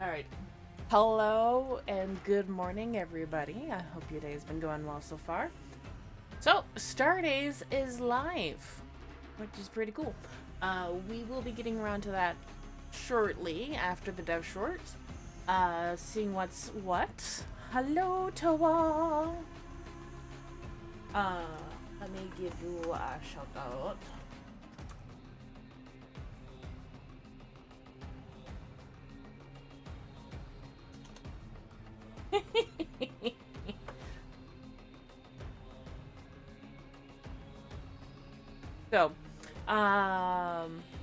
All right. Hello and good morning, everybody. I hope your day has been going well so far. So, Stardays is live, which is pretty cool. We will be getting around to that shortly after the Devshort. Seeing what's what. Hello, Toa. Let me give you a shout out. So,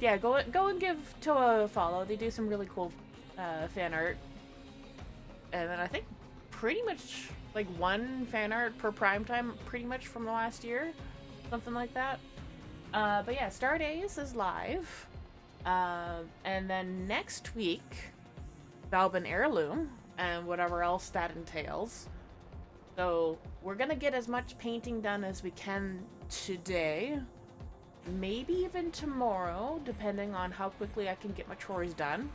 yeah, go and give Toa a follow. They do some really cool fan art, and then I think pretty much like one fan art per prime time, pretty much from the last year, something like that. But yeah, Stardays is live, and then next week, Valbin Heirloom and whatever else that entails. So we're gonna get as much painting done as we can today. Maybe even tomorrow, depending on how quickly I can get my chores done.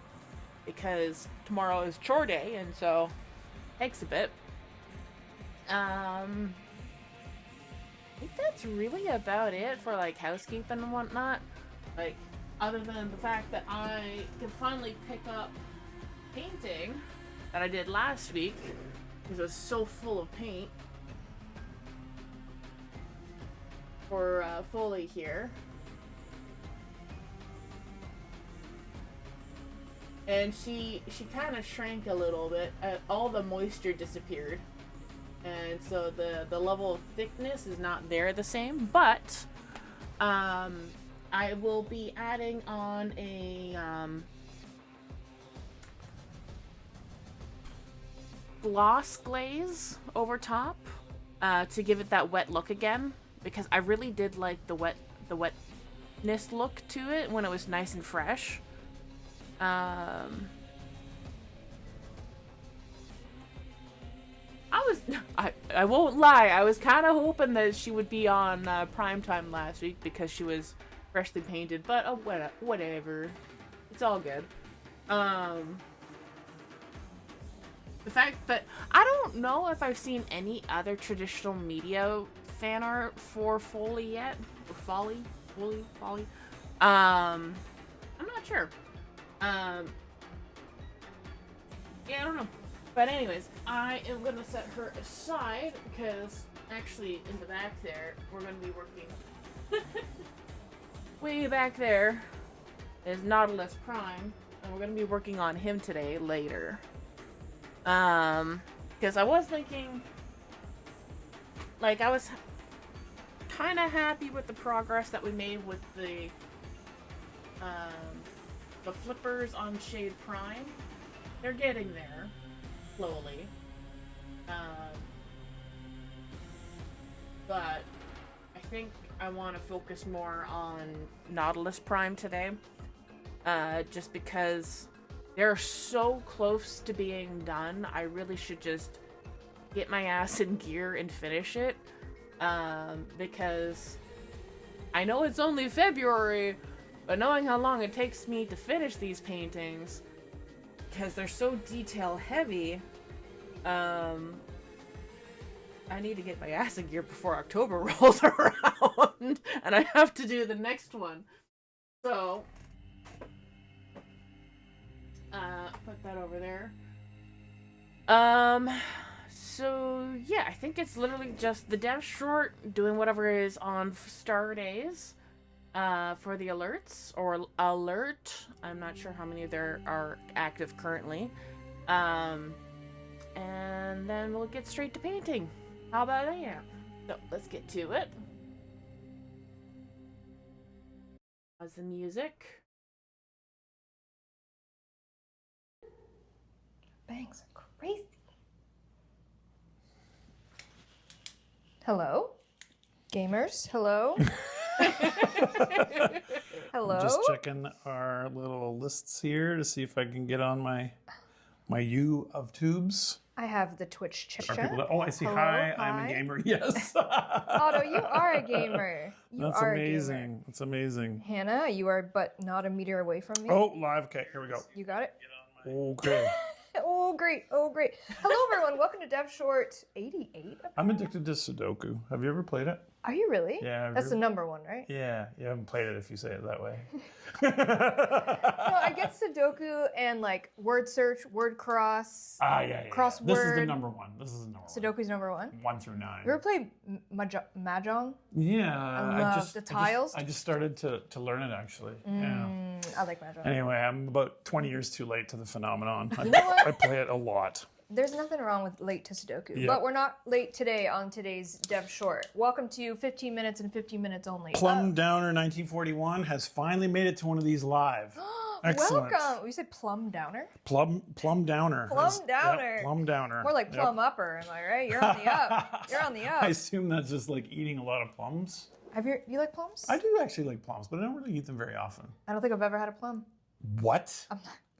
Because tomorrow is chore day, and so it takes a bit. I think that's really about it for like housekeeping and whatnot. Like, other than the fact that I can finally pick up painting that I did last week because it was so full of paint for Foley here. And she kind of shrank a little bit. All the moisture disappeared. And so the level of thickness is not there the same. But I will be adding on a gloss glaze over top to give it that wet look again, because I really did like the wetness look to it when it was nice and fresh. I won't lie, I was kind of hoping that she would be on primetime last week because she was freshly painted, but whatever, it's all good. The fact that I don't know if I've seen any other traditional media fan art for Foley yet, or Foley. I'm not sure. Yeah, I don't know. But anyways, I am gonna set her aside because actually in the back there, we're gonna be working way back there is Nautilus Prime, and we're gonna be working on him today later. Because I was thinking, like, I was kind of happy with the progress that we made with the flippers on Shade Prime. They're getting there, slowly. But I think I want to focus more on Nautilus Prime today. Just because they're so close to being done, I really should just get my ass in gear and finish it. Because I know it's only February, but knowing how long it takes me to finish these paintings, because they're so detail heavy, I need to get my ass in gear before October rolls around, and I have to do the next one. So, put that over there. So yeah, I think it's literally just the Devshort doing whatever is on Stardays, for the alerts, or alert. I'm not sure how many there are active currently. And then we'll get straight to painting. How about that? So let's get to it. How's the music? Bangs are crazy. Hello? Gamers, hello? Hello? I'm just checking our little lists here to see if I can get on my U of tubes. I have the Twitch chat. Oh, I see. Hello? Hi, Hi. I'm a gamer. Yes. Otto, you are a gamer. That's amazing. That's amazing. Hannah, you are but not a meter away from me. Oh, live. Okay, here we go. You got it? Okay. Oh, great. Oh, great. Hello, everyone. Welcome to Devshort 88. I'm addicted to Sudoku. Have you ever played it? Are you really? Yeah. That's the number one, right? Yeah, you haven't played it if you say it that way. No, I get Sudoku and like word search, word cross. Yeah. Crossword. This is the number one. Sudoku's number one. 1 through 9. You ever play Mahjong? Yeah. I love the tiles. I just started to learn it actually. Yeah. I like Mahjong. Anyway, I'm about 20 years too late to the phenomenon. You know what? I play it a lot. There's nothing wrong with late to Sudoku, Yeah. but we're not late today on today's Dev Short. Welcome to 15 minutes and 15 minutes only. Plum Downer 1941 has finally made it to one of these live. Excellent. Welcome. You said Plum Downer? Plum Downer. Plum Downer. Yep, Plum Downer. More like Plum Upper, am I right? You're on the up. You're on the up. I assume that's just like eating a lot of plums. You like plums? I do actually like plums, but I don't really eat them very often. I don't think I've ever had a plum. What?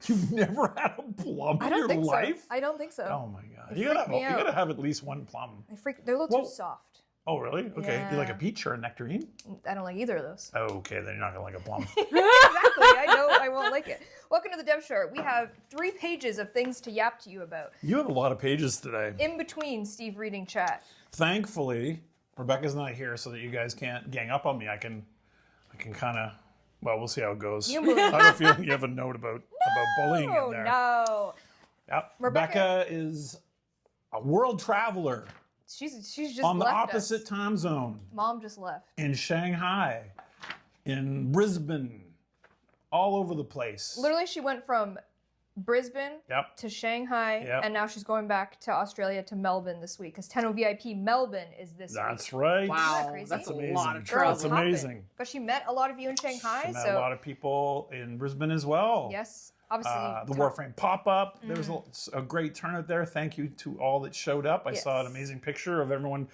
You've never had a plum I in don't your think life? so. I don't think so. Oh my god. They You freak me out. gotta have at least one plum. They're a little Whoa. too soft. Oh really? Okay. You like a Yeah. peach or a nectarine? I don't like either of those. Okay, then you're not gonna like a plum. Exactly. I know I won't like it. Welcome to the Dev Short. We have 3 pages of things to yap to you about. You have a lot of pages today. In between Steve reading chat. Thankfully, Rebecca's not here so that you guys can't gang up on me. I can kind of, well, we'll see how it goes. You move. I have a feeling you have a note about bullying in there. No. Yep. Rebecca- Rebecca is a world traveler She's just on the left opposite us. time zone Mom just left. in Shanghai, in Brisbane, all over the place. Literally, she went from Brisbane Yep. to Shanghai, Yep. and now she's going back to Australia to Melbourne this week because 10 VIP Melbourne is this week. That's right. Wow, crazy? that's a Amazing. lot of Girl, travel. That's hopping. amazing. But she met a lot of you in Shanghai, She met so a lot of people in Brisbane as well. yes, obviously The Warframe pop-up. There was a great turnout there. Thank you to all that showed up. I saw an Yes. amazing picture of everyone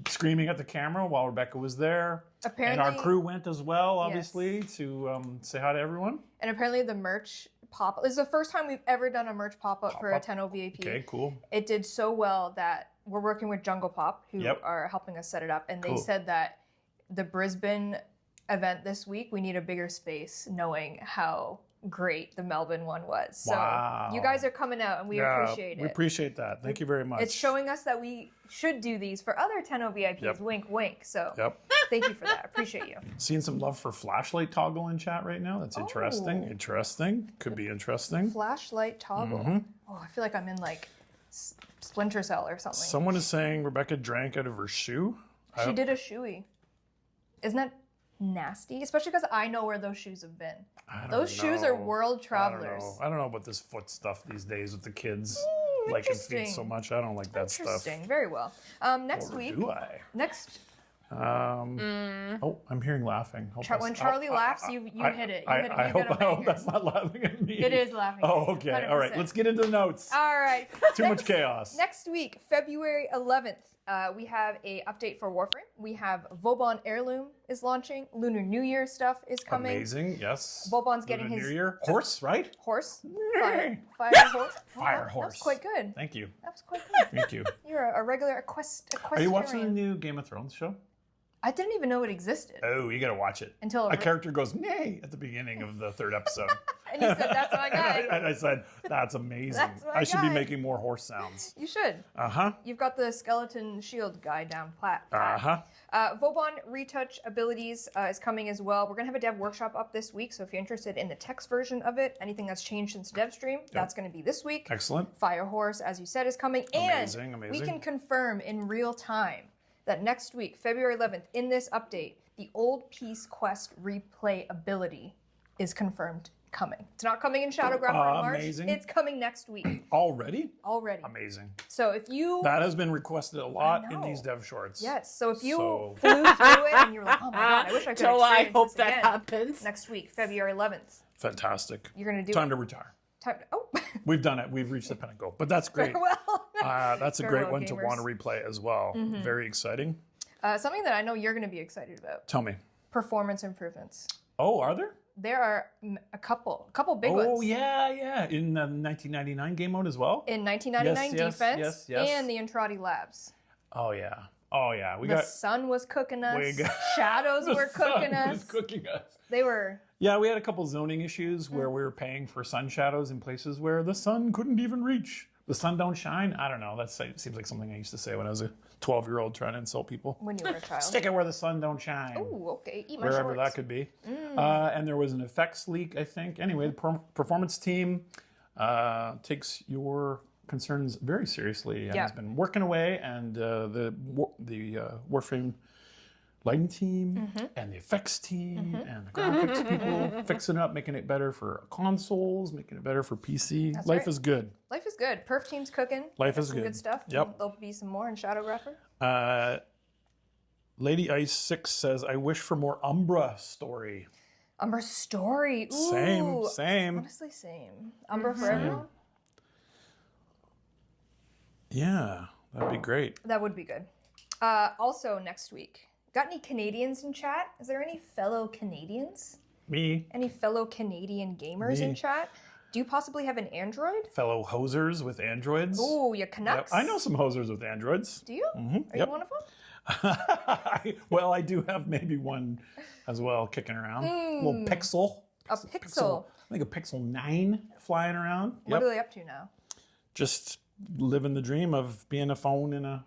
screaming at the camera while Rebecca was there. And our Apparently- crew went as well, obviously, to say hi to everyone. And apparently the merch pop. This is the first time we've ever done a merch pop-up for a Pop-up. 10 VIP. Okay, cool. It did so well that we're working with Jungle Pop, who Yep. are helping us set it up, and they Cool. said that the Brisbane event this week, we need a bigger space, knowing how great the Melbourne one was. So Wow. you guys are coming out, and we appreciate We it. appreciate that. Thank you very much. It's showing us that we should do these for other 10 VIPs. Yep. Wink, wink. So Yep. thank you for that. Appreciate you. Seeing some love for flashlight toggle in chat right now. That's interesting. Oh. Interesting. Could be interesting. Flashlight toggle. Mm-hmm. Oh, I feel like I'm in like Splinter Cell or something. Someone is saying Rebecca drank out of her shoe. She did a shoey. Isn't that nasty? Especially because I know where those shoes have been. Those shoes are world travelers. I don't know about this foot stuff these days with the kids liking feet interesting. so much. I don't like that stuff. Interesting. Very well. Next Or week. do I? Next. Oh, I'm hearing laughing. When Charlie laughs, you hit it. You hit it. I You hope, got a I hope banger. that's not laughing at me. It is laughing. Oh, okay. All right. 100%. Let's get into the notes. All right. Too much chaos. Next week, February 11th, we have a update for Warframe. We have Vauban Heirloom is launching. Lunar New Year stuff is coming. Amazing. Yes. Vauban's getting Lunar his New Year. Horse, right? horse. Yay. Fire horse. Fire That was horse. quite good. Thank you. That was quite good. Thank you. You're a regular equestrian. Are you watching the new Game of Thrones show? I didn't even know it existed Oh, you gotta watch it. until A character goes nay at the beginning of the 3rd episode. and you said, "That's my guy." and I said, that's amazing. That's my I should be guy. making more horse sounds. You should. Uh-huh. You've got the skeleton shield guy down pat. Uh-huh. Vauban retouch abilities is coming as well. We're gonna have a dev workshop up this week, so if you're interested in the text version of it, anything that's changed since dev stream, that's gonna be this week. Excellent. Fire horse, as you said, is coming, Amazing, and amazing. we can confirm in real time that next week, February 11th, in this update, the Old Peace Quest replay ability is confirmed coming. It's not coming in Shadowgraph or in March. Amazing. It's coming next week Already? already. Amazing. So if you That has been requested a lot in know. these dev shorts. yes, so if you So- flew through it and you're like, oh my god, I wish I could So I experience hope this that again. happens. Next week, February 11th, Fantastic. you're gonna do Time it. to retire. Time to, oh, We've done it. We've reached the pinnacle. But that's great. farewell. That's a Farewell, great one to gamers. want to replay as well. Very exciting. Something that I know you're gonna be excited about: Tell me. performance improvements. Oh, are there? There are a couple big ones. Oh, yeah. In the 1999 game mode as well? In 1999 Yes, defense yes. and the Entrati Labs. Oh, yeah. Oh, yeah. We The got... sun was cooking us. We got- Shadows the were cooking sun us. was cooking us. They were. Yeah, we had a couple zoning issues where we were paying for sun shadows in places where the sun couldn't even reach. The sun don't shine? I don't know. That seems like something I used to say when I was a 12-year-old trying to insult people. When you were a child. Stick it where the sun don't shine. Ooh, okay. Eat my Wherever shorts. that could be. And there was an effects leak, I think. Anyway, the performance team takes your concerns very seriously and has been working away. And the Warframe lighting team and the effects team and the graphics people fixing it up, making it better for consoles, making it better for PC. That's Life right. is good. Life is good. Perf team's cooking. Life is Some good. good stuff. Yep. There'll be some more in Shadowgrapher. Lady Ice 6 says, I wish for more Umbra story. Umbra story. Ooh. Same. Honestly, same. Umbra for everyone? Yeah, that'd be great. That would be good. Also, next week, got any Canadians in chat? Is there any fellow Canadians? Me. Any fellow Canadian gamers in chat? Do you possibly have an Android? Fellow hosers with Androids. Ooh, you Canucks. Yep. I know some hosers with Androids. Do you? Are you one of them? Well, I do have maybe one as well kicking around. A little Pixel. A Pixel. I think a Pixel 9 flying around. What are they up to now? Just living the dream of being a phone in a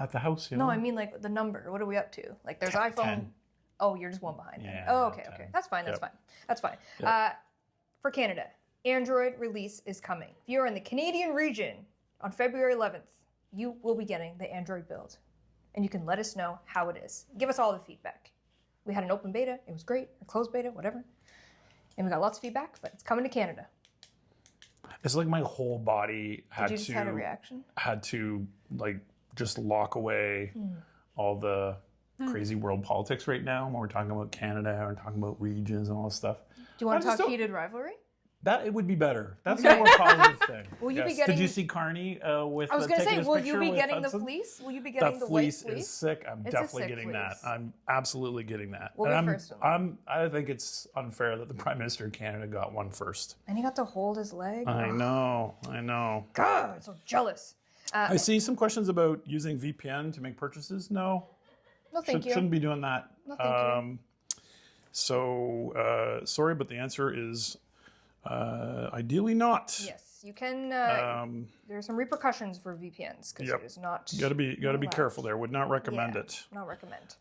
at the house, you know? No, I mean like the number. What are we up to? Like there's iPhone. 10. Oh, you're just one behind. Yeah, Oh, okay, 10. okay. That's fine. That's Yep. fine. That's fine. Yep. For Canada, Android release is coming. If you're in the Canadian region on February 11th, you will be getting the Android build. And you can let us know how it is. Give us all the feedback. We had an open beta. It was great. A closed beta, whatever. And we got lots of feedback, but it's coming to Canada. It's like my whole body Did you just have a reaction? had to like just lock away all the crazy world politics right now when we're talking about Canada and talking about regions and all this stuff. Do you want I to just talk don't- heated rivalry? That it would be better. That's the more positive thing. Will you be Yes. getting- Did you see Carney with? I was going to taking say, his will you picture be with getting the Hudson? fleece? Will you be getting That the fleece white fleece? is sick. I'm It's a definitely sick getting fleece. that. I'm absolutely getting that. We'll And be I'm, first on I think it's unfair that the Prime Minister of Canada got one first. And he got to hold his leg. I know. God, I'm so jealous. I see some questions about using VPN to make purchases. No, No, thank you. shouldn't be doing that. No, thank you. So sorry, but the answer is ideally not. Yes, you can. There are some repercussions for VPNs because Yep. it is not. Got to be allowed. careful there. Would not recommend Yeah, it. Not recommend.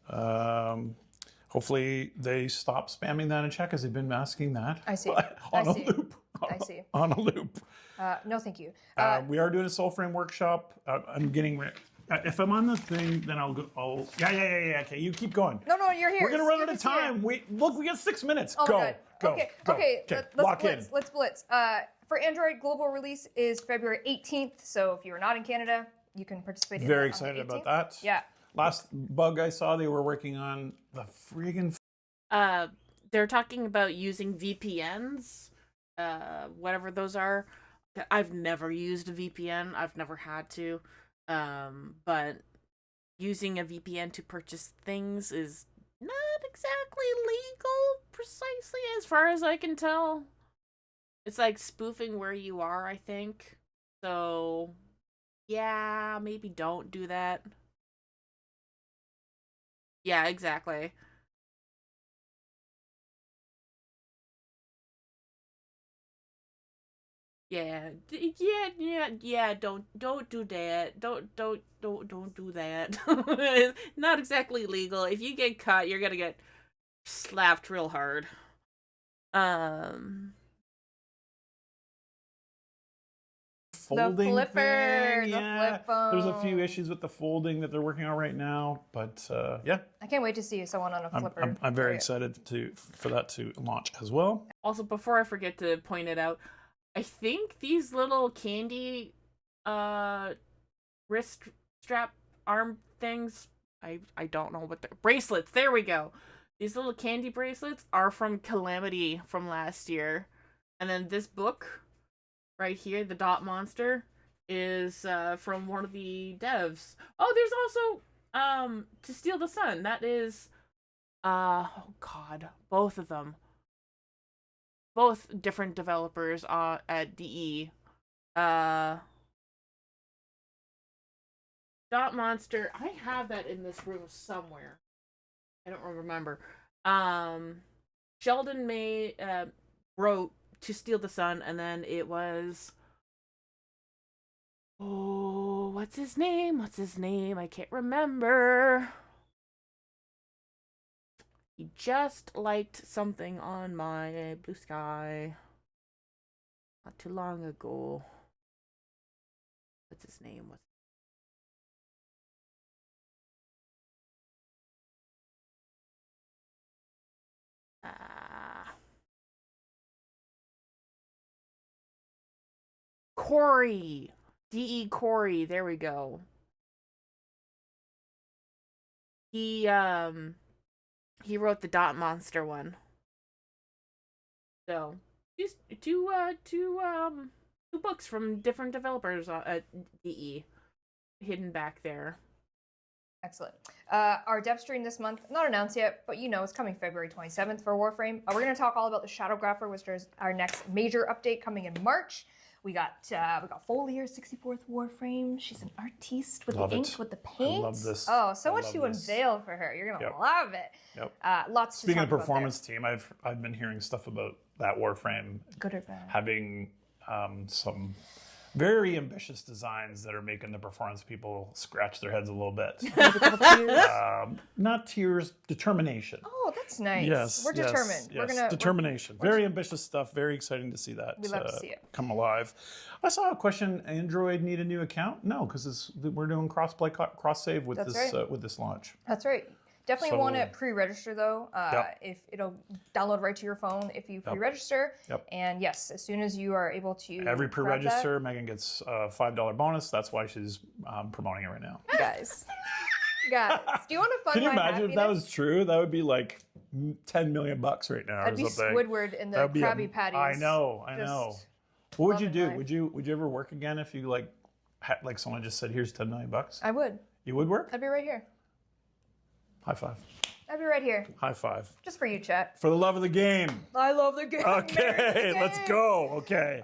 Hopefully they stop spamming that in chat because they've been asking that. I see. On I a see. loop. I see. On a loop. No, thank you. We are doing a soul frame workshop. I'm getting. If I'm on the thing, then I'll go. Yeah. Okay, you keep going. No, you're here. We're gonna run You're out of just here. time. Wait, look, we got 6 minutes. Oh Go. my God. Go. Okay. Go. Okay. Let's Lock blitz. in. Let's blitz. For Android, global release is February 18th. So if you're not in Canada, you can participate. in Very that on the excited about 18th. that. Yeah. Last bug I saw, they were working on the friggin' They're talking about using VPNs, whatever those are. I've never used a VPN. I've never had to. But using a VPN to purchase things is not exactly legal, precisely, as far as I can tell. It's like spoofing where you are, I think. So, yeah, maybe don't do that. Yeah, exactly. Yeah, don't do that. Don't do that. Not exactly legal. If you get caught, you're gonna get slapped real hard. folding flipper, thing. the Yeah. flip phone. There's a few issues with the folding that they're working on right now, but yeah, I can't wait to see someone on a flipper. I'm very Great. excited for that to launch as well. Also, before I forget to point it out, I think these little candy wrist strap arm things, I don't know what they're, bracelets, there we go. These little candy bracelets are from Calamity from last year. And then this book right here, the Dot Monster, is from one of the devs. Oh, there's also To Steal the Sun. That is oh god, both of them. Both different developers at DE. Dot Monster, I have that in this room somewhere. I don't remember. Sheldon wrote To Steal the Sun, and then it was Oh, what's his name? What's his name? I can't remember. He just liked something on my Blue Sky not too long ago. What's his name? What's Corey. D.E. Corey. There we go. He wrote the Dot Monster one. So just two books from different developers at DE hidden back there. Excellent. Our dev stream this month, not announced yet, but you know it's coming February 27th for Warframe. We're going to talk all about the Shadowgrapher, which is our next major update coming in March. We got Folier's 64th Warframe. She's an artiste with the ink, with the paint. I love this. Oh, so much to unveil for her. You're gonna love it. Yep. Lots to Speaking talk of performance team, I've been hearing stuff about that Warframe. Good or bad? Having some very ambitious designs that are making the performance people scratch their heads a little bit. Not tears, determination. Oh, that's nice. Yes, we're determined. Yes, we're gonna determination. Very ambitious stuff. Very exciting to see that. We love to see it come alive. I saw a question: Android need a new account? No, because we're doing cross-play, cross-save with with this launch. That's right. Definitely want to pre-register though. If it'll download right to your phone if you pre-register. And yes, as soon as you are able to. Every pre-register, Megan gets a $5 bonus. That's why she's promoting it right now. Guys, do you want a fun? Can you imagine if that was true? That would be like $10 million right now. That'd be Squidward in the Krabby Patties. I know. What would you do? Would you ever work again if you like someone just said, "Here's $10 million"? I would. You would work? I'd be right here. High five. I'd be right here. High five. Just for you, chat. For the love of the game. I love the game. Okay, let's go. Okay.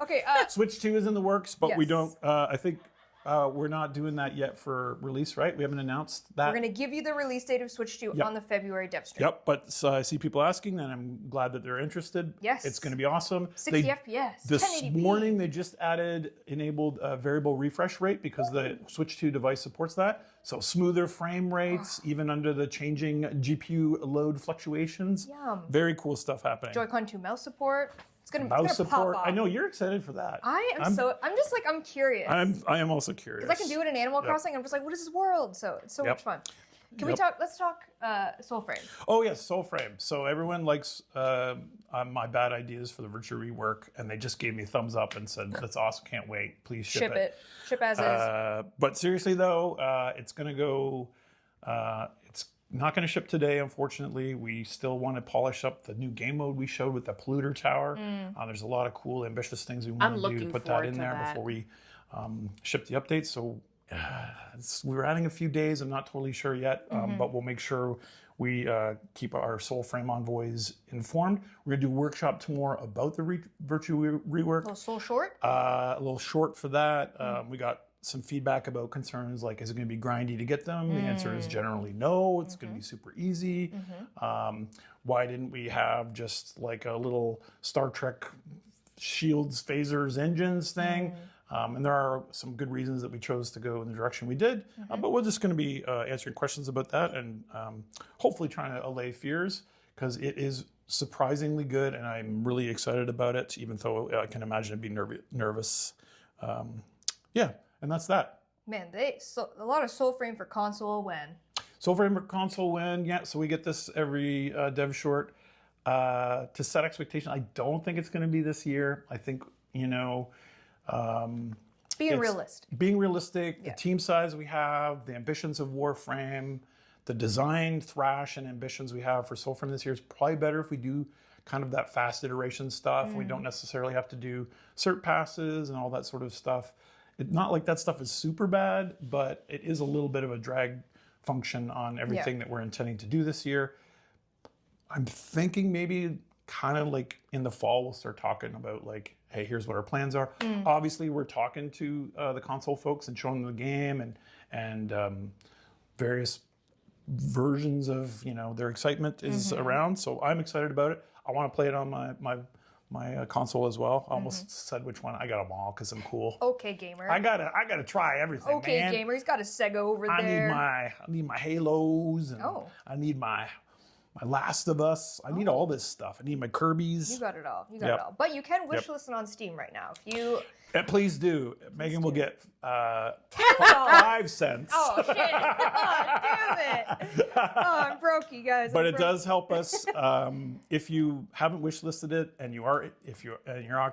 Switch 2 is in the works, but we don't. I think we're not doing that yet for release, right? We haven't announced that. We're going to give you the release date of Switch 2 on the February dev stream. Yep, but I see people asking, and I'm glad that they're interested. Yes. It's going to be awesome. 60 FPS. This 1080p. morning, they just enabled variable refresh rate because the Switch 2 device supports that. So smoother frame rates, even under the changing GPU load fluctuations. Yum. Very cool stuff happening. Joy-Con 2 mouse support. It's gonna support. Pop off. I know you're excited for that. I'm curious. I am also curious. Because I can do it in Animal Crossing. I'm just like, what is this world? So it's so much fun. Let's talk Soulframe. Oh yes, Soulframe. So everyone likes my bad ideas for the virtual rework, and they just gave me a thumbs up and said, that's awesome, can't wait, please ship it. Ship as is. But seriously though, it's gonna go, it's not gonna ship today, unfortunately. We still want to polish up the new game mode we showed with the polluter tower. There's a lot of cool, ambitious things we want to do to put that in there before we ship the updates. So we're adding a few days. I'm not totally sure yet, but we'll make sure we keep our Soulframe envoys informed. We're gonna do a workshop tomorrow about the virtual rework. A little short for that. We got some feedback about concerns like, is it gonna be grindy to get them? The answer is generally no. It's gonna be super easy. Why didn't we have just like a little Star Trek shields, phasers, engines thing? And there are some good reasons that we chose to go in the direction we did. But we're just going to be answering questions about that and hopefully trying to allay fears, because it is surprisingly good and I'm really excited about it, even though I can imagine it being nervous. And that's that. Man, a lot of Soulframe for console when? Soulframe for console when, yeah. So we get this every Devshort. To set expectation, I don't think it's going to be this year. I think, being realistic. Being realistic, the team size we have, the ambitions of Warframe, the design thrash and ambitions we have for Soulframe this year is probably better if we do kind of that fast iteration stuff. We don't necessarily have to do cert passes and all that sort of stuff. It's not like that stuff is super bad, but it is a little bit of a drag function on everything that we're intending to do this year. I'm thinking maybe kind of like in the fall we'll start talking about like, hey, here's what our plans are. Obviously, we're talking to the console folks and showing them the game and various versions of their excitement is around. So I'm excited about it. I want to play it on my console as well. I almost said which one. I got them all because I'm cool. Okay, gamer. I gotta try everything. Okay, man. gamer. He's got a Sega over I there. I need my Halos, and I need my Last of Us. I need all this stuff. I need my Kirby's. You got it all. You got it all. But you can wish list it on Steam right now. If you please do. Megan will get $10. 5 cents. Oh shit! Oh, damn it! Oh, I'm broke, you guys. But it does help us if you haven't wish listed it and you are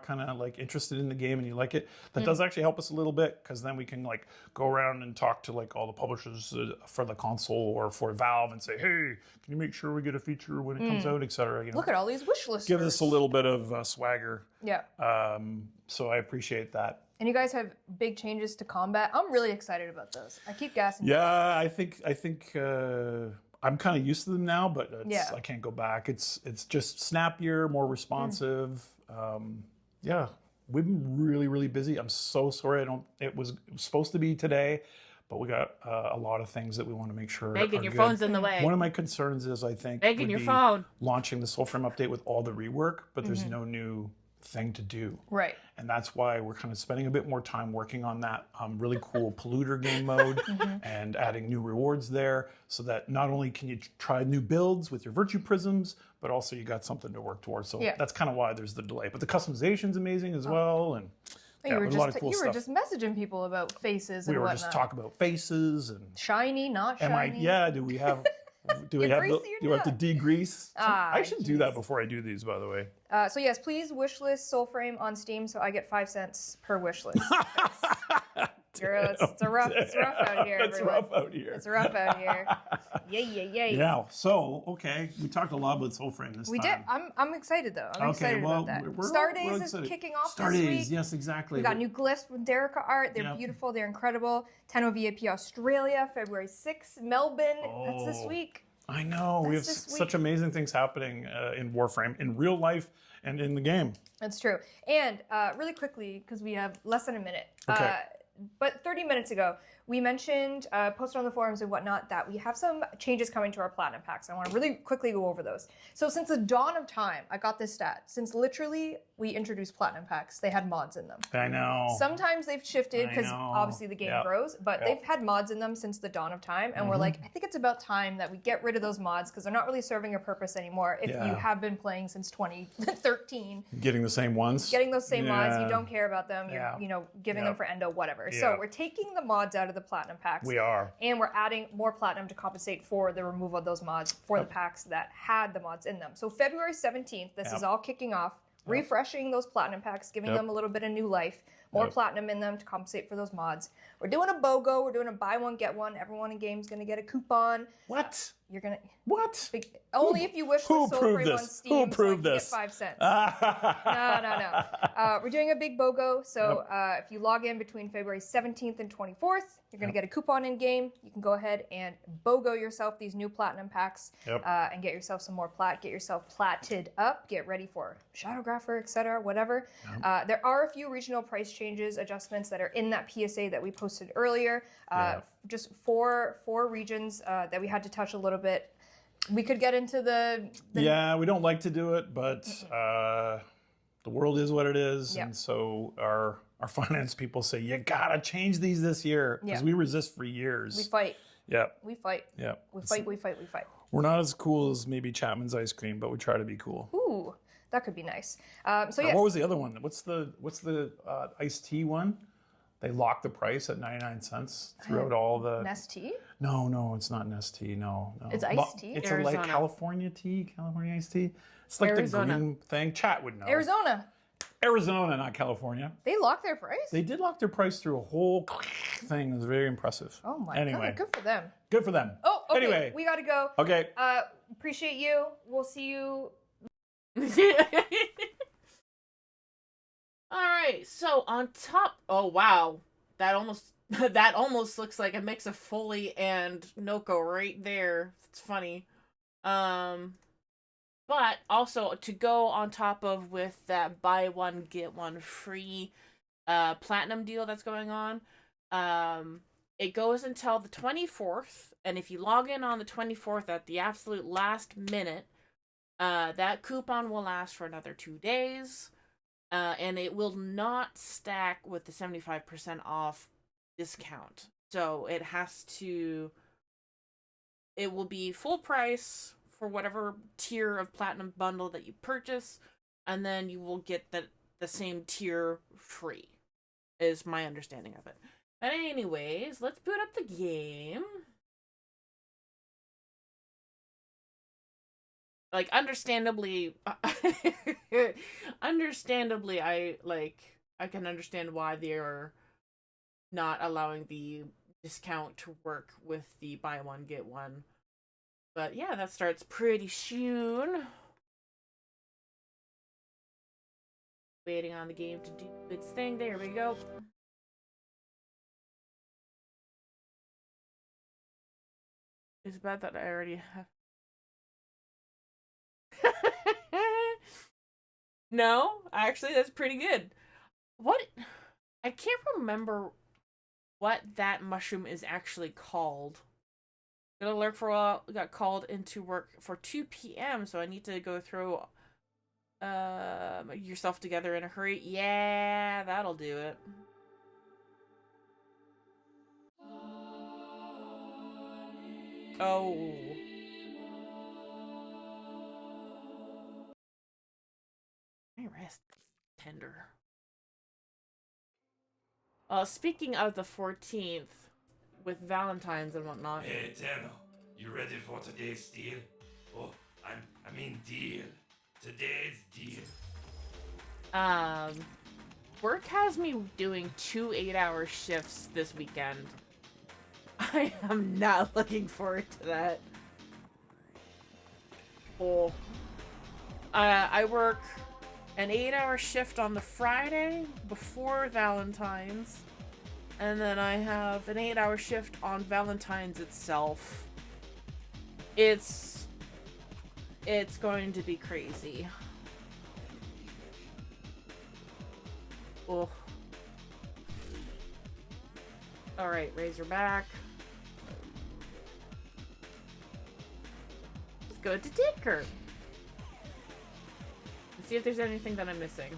kind of like interested in the game and you like it. That does actually help us a little bit because then we can like go around and talk to like all the publishers for the console or for Valve and say, hey, can you make sure we get a feature when it comes out, etc. You know, Look at all these wish lists. give us a little bit of swagger. Yeah. So I appreciate that. And you guys have big changes to combat. I'm really excited about those. I keep gassing. Yeah, I think I'm kind of used to them now, but I can't go back. It's just snappier, more responsive. Yeah, we've been really, really busy. I'm so sorry. It was supposed to be today, but we got a lot of things that we want to make sure. Megan, are your good. phone's in the way. One of my concerns is I think Megan, your phone. launching the Soulframe update with all the rework, but there's no new thing to do. Right. And that's why we're kind of spending a bit more time working on that really cool polluter game mode and adding new rewards there so that not only can you try new builds with your virtue prisms, but also you got something to work towards. So that's kind of why there's the delay. But the customization's amazing as well. And you were a lot of cool you were stuff. just messaging people about faces and We were whatnot. just talking about faces and Shiny, not shiny. do we have do we have greasy or do we have to not? degrease? Ah, I should do that before I do these, by the way. So yes, please wish list Soulframe on Steam so I get 5 cents per wish list. It's rough out here. It's everyone. rough out here. It's rough out here. Yay. Yeah. So okay, we talked a lot about Soulframe this We time. did. I'm excited though. I'm excited about that. Star Days is kicking off Star this Days, week. yes, exactly. We got new glyphs from Derica art. They're beautiful. They're incredible. Tenno VIP Australia, February 6th. Melbourne. That's this week. I know. We have such amazing things happening in Warframe, in real life and in the game. That's true. And really quickly, because we have less than a minute, Okay. but 30 minutes ago, we mentioned, posted on the forums and whatnot, that we have some changes coming to our Platinum packs. I want to really quickly go over those. So since the dawn of time, I got this stat. Since literally we introduced Platinum packs, they had mods in them. I know. Sometimes they've shifted because obviously the game grows, but they've had mods in them since the dawn of time. And we're like, I think it's about time that we get rid of those mods because they're not really serving a purpose anymore. If you have been playing since 2013, Getting the same ones. getting those same mods, you don't care about them. You're giving them for endo, whatever. So we're taking the mods out of the Platinum packs. We are. And we're adding more Platinum to compensate for the removal of those mods for the packs that had the mods in them. So February 17th, this is all kicking off. Refreshing those Platinum packs, giving them a little bit of new life, more Platinum in them to compensate for those mods. We're doing a BOGO, we're doing a buy one, get one. Everyone in game's gonna get a coupon. What? You're gonna... What? Only if you wish Who the approved Soulframe on this? Steam Who so approved you this? get 5 cents. No. We're doing a big BOGO, so if you log in between February 17th and 24th, you're going to get a coupon in-game. You can go ahead and BOGO yourself these new Platinum packs and get yourself some more plat. Get yourself platted up. Get ready for Shadowgrapher, etc., whatever. There are a few regional price changes, adjustments that are in that PSA that we posted earlier. Just four regions that we had to touch a little bit. We could get into the Yeah, we don't like to do it, but the world is what it is, and so our finance people say you gotta change these this year because we resist for years. We fight. Yeah. We fight. Yeah. We fight. We're not as cool as maybe Chapman's ice cream, but we try to be cool. Ooh, that could be nice. What was the other one? What's the iced tea one? They locked the price at 99 cents throughout all the... Nestea? No, it's not Nestea. No. It's iced tea? It's Arizona. like California iced tea. It's like Arizona. the green thing. Chat would know. Arizona, not California. they locked their price? They did lock their price through a whole thing. It was very impressive. Oh my Anyway. God, good for them. Good for them. Oh, okay, Anyway. we gotta go. Okay. Appreciate you. We'll see you. All right, so on top, oh wow, that almost looks like a mix of Foley and Noko right there. It's funny, but also to go on top of with that buy one get one free platinum deal that's going on. It goes until the 24th, and if you log in on the 24th at the absolute last minute, That coupon will last for another 2 days, and it will not stack with the 75% off discount. So it will be full price for whatever tier of platinum bundle that you purchase, and then you will get the same tier free, is my understanding of it. But anyways, let's boot up the game. Like, understandably, I can understand why they're not allowing the discount to work with the buy one get one. But yeah, that starts pretty soon. Waiting on the game to do its thing. There we go. It's bad that I already have. No, actually, that's pretty good. What? I can't remember what that mushroom is actually called. Gonna lurk for a while. Got called into work for 2 p.m. So I need to go throw yourself together in a hurry. Yeah, that'll do it. Oh. My rest tender. Speaking of the 14th, with Valentine's and whatnot. Hey, Eternal, you ready for today's deal? Oh, I mean deal. Today's deal. Work has me doing 2 8-hour shifts this weekend. I am not looking forward to that. Oh. I work an 8-hour shift on the Friday before Valentine's, and then I have an 8-hour shift on Valentine's itself. It's going to be crazy. Oh. Alright, Razorback. Let's go to Tinker. Let's see if there's anything that I'm missing.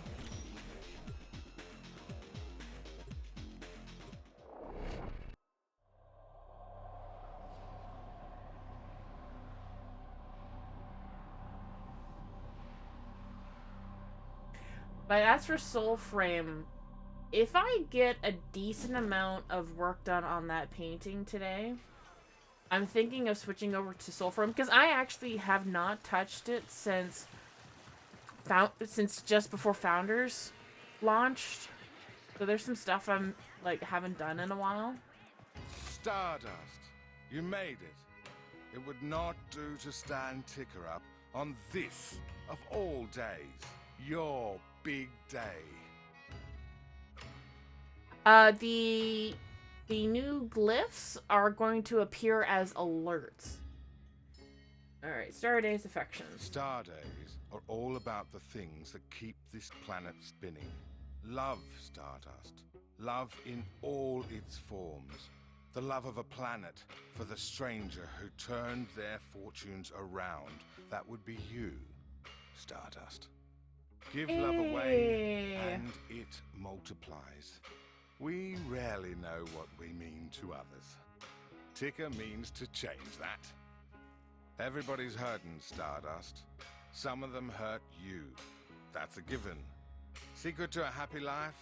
But as for Soulframe, if I get a decent amount of work done on that painting today, I'm thinking of switching over to Soulframe, because I actually have not touched it since just before Founders launched. So there's some stuff I'm haven't done in a while. Stardust, you made it. It would not do to stand Ticker up on this of all days, your big day. The new glyphs are going to appear as alerts. Alright, Starday's affections. Star days are all about the things that keep this planet spinning. Love, Stardust. Love in all its forms. The love of a planet for the stranger who turned their fortunes around. That would be you, Stardust. Give love away, and it multiplies. We rarely know what we mean to others. Ticker means to change that. Everybody's hurting, Stardust. Some of them hurt you. That's a given. Secret to a happy life?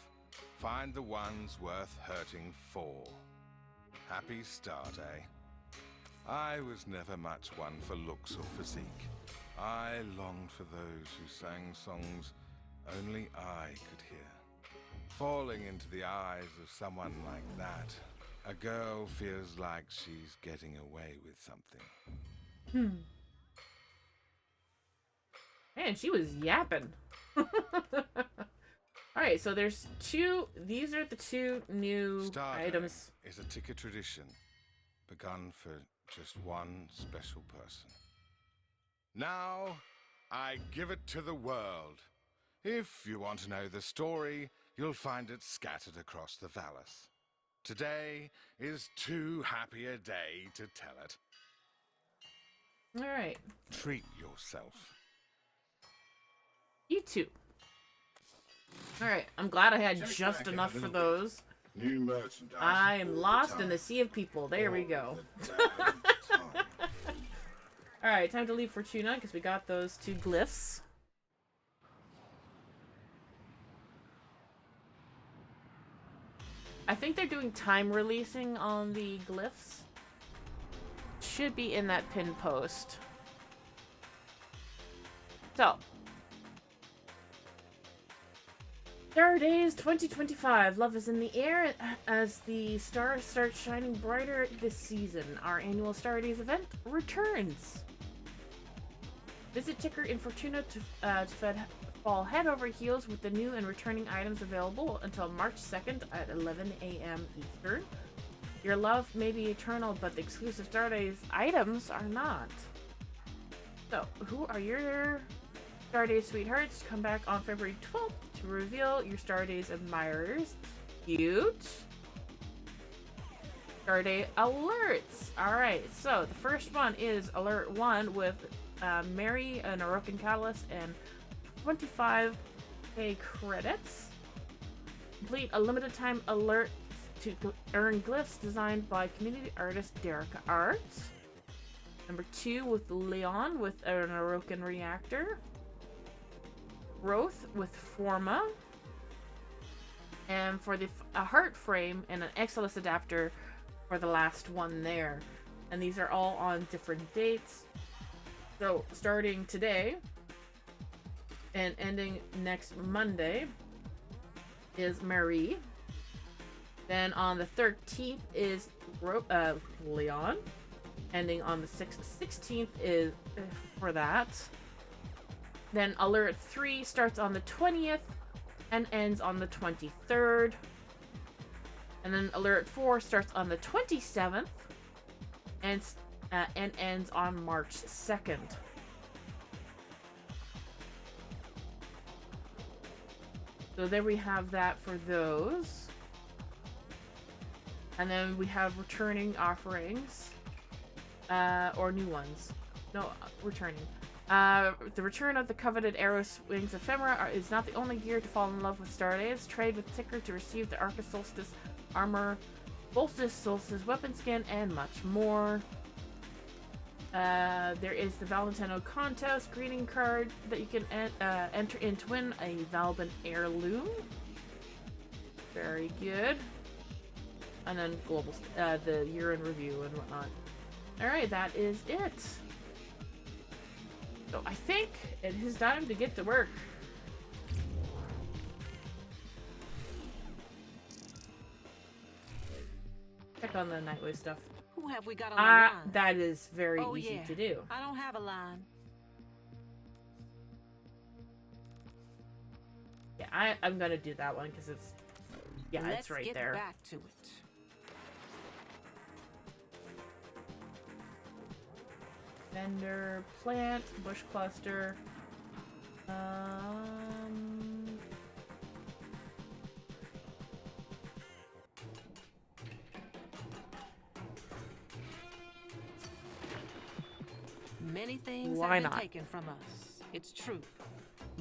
Find the ones worth hurting for. Happy start, eh? I was never much one for looks or physique. I longed for those who sang songs only I could hear. Falling into the eyes of someone like that, a girl feels like she's getting away with something. Man, she was yapping. Alright, so there's these are the 2 new Stardust items. is a Ticker tradition, begun for just one special person. Now, I give it to the world. If you want to know the story, you'll find it scattered across the Valis. Today is too happy a day to tell it. Alright. Treat yourself. You too. Alright, I'm glad I had just enough for those. New merchandise. I am all the lost time. in the sea of people. There we All go. the damn time. Alright, time to leave Fortuna because we got those 2 glyphs. I think they're doing time releasing on the glyphs. Should be in that pin post. So. Star Days 2025. Love is in the air as the stars start shining brighter this season. Our annual Star Days event returns. Visit Ticker in Fortuna to fall head over heels with the new and returning items available until March 2nd at 11 a.m. Eastern. Your love may be eternal, but the exclusive Star Days items are not. So, who are your Star Days sweethearts? Come back on February 12th to reveal your Star Days admirers. Cute. Star Day alerts. Alright, so the first one is Alert 1 with Mary, an Orokin Catalyst, and 25k credits. Complete a limited time alert to earn glyphs designed by community artist Derek Art. Number 2 with Leon with an Orokin Reactor. Growth with Forma. And for the a heart frame and an Exilus adapter for the last one there. And these are all on different dates. So starting today and ending next Monday is Marie. Then on the 13th is Leon. Ending on the 16th is for that. Then Alert 3 starts on the 20th and ends on the 23rd. And then Alert 4 starts on the 27th and ends on March 2nd. So there we have that for those. And then we have returning offerings. Or new ones. No, returning. The return of the coveted Arrow Wings Ephemera is not the only gear to fall in love with Star Days. Trade with Ticker to receive the Arca Solstice armor, Solstice weapon skin, and much more. There is the Valentino contest greeting card that you can enter in to win a Valbin heirloom. Very good. And then global, the year in review and whatnot. Alright, that is it. So I think it is time to get to work. Check on the Nightway stuff. Who have we got on the line? That is very easy to do. I don't have a line. Yeah, I'm gonna do that one because it's it's right there. Let's get back to it. Vendor, plant, bush cluster. Many things Why have been not? taken from us. It's true.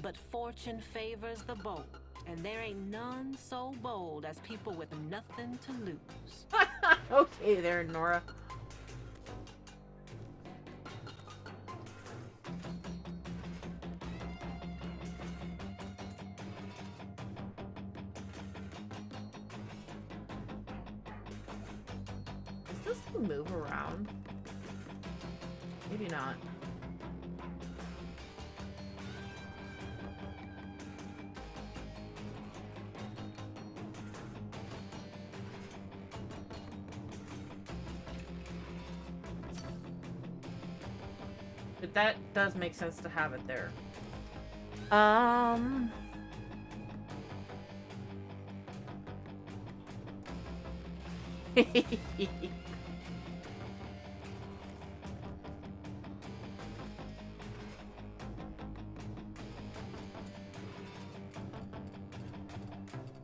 But fortune favors the bold. And there ain't none so bold as people with nothing to lose. Okay there, Nora. Does this thing move around? Maybe not. But that does make sense to have it there. I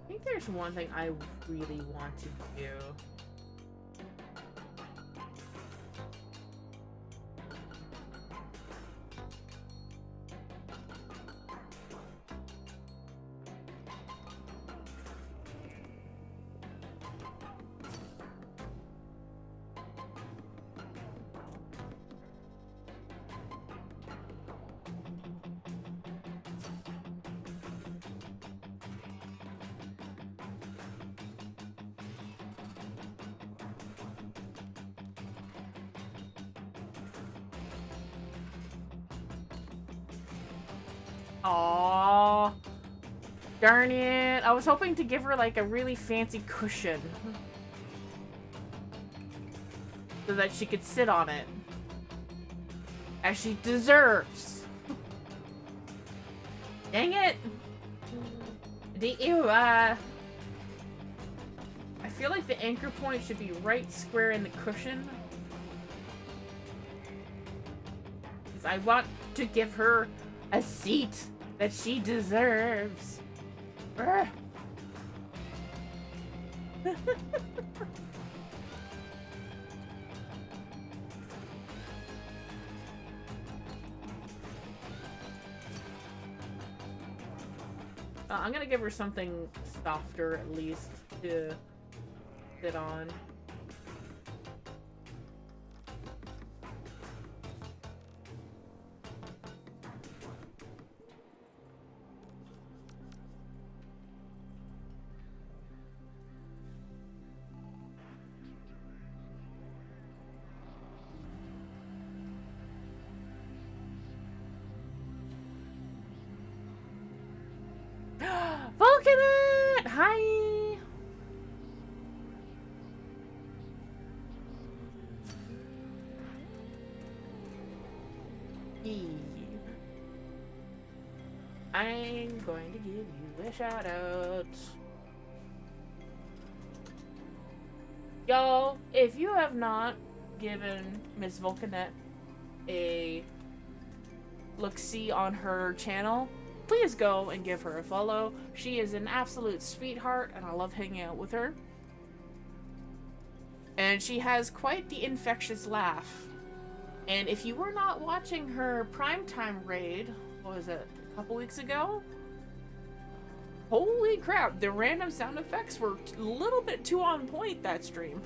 think there's one thing I really want to do. Aww. Darn it. I was hoping to give her like a really fancy cushion. So that she could sit on it. As she deserves. Dang it. I feel like the anchor point should be right square in the cushion. Because I want to give her a seat that she deserves. I'm gonna give her something softer at least to sit on. Vulcanet! Hi! I'm going to give you a shout out. Y'all, if you have not given Miss Vulcanet a look-see on her channel, please go and give her a follow. She is an absolute sweetheart, and I love hanging out with her. And she has quite the infectious laugh. And if you were not watching her primetime raid, what was it, a couple weeks ago? Holy crap, the random sound effects were a little bit too on point that stream.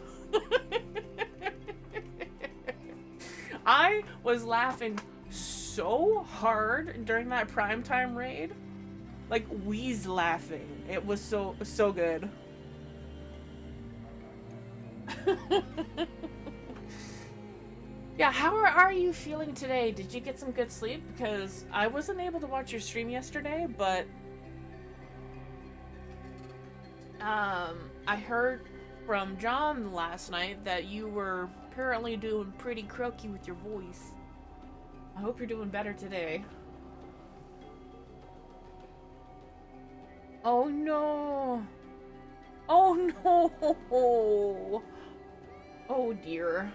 I was laughing so hard during that primetime raid, like wheeze laughing. It was so good. Yeah, how are you feeling today? Did you get some good sleep? Because I wasn't able to watch your stream yesterday, but I heard from John last night that you were apparently doing pretty croaky with your voice. I hope you're doing better today. Oh no! Oh no! Oh dear.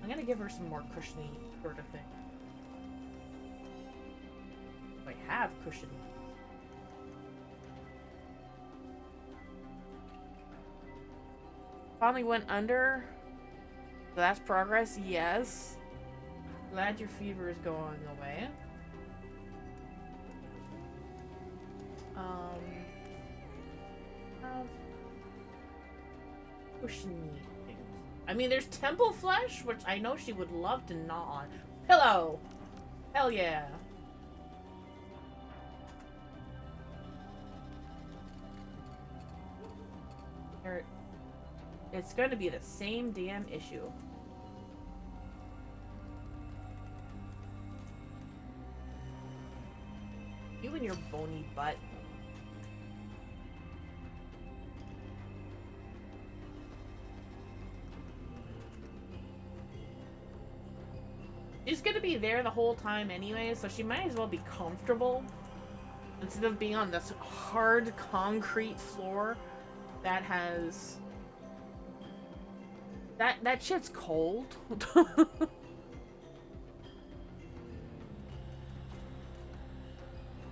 I'm gonna give her some more cushiony sort of thing. If I have cushiony. Finally went under. So that's progress, yes. Glad your fever is going away. Cushiony things. I mean, there's temple flesh, which I know she would love to gnaw on. Pillow! Hell yeah! It's going to be the same damn issue. You and your bony butt. She's gonna be there the whole time anyway, so she might as well be comfortable instead of being on this hard concrete floor that has that shit's cold.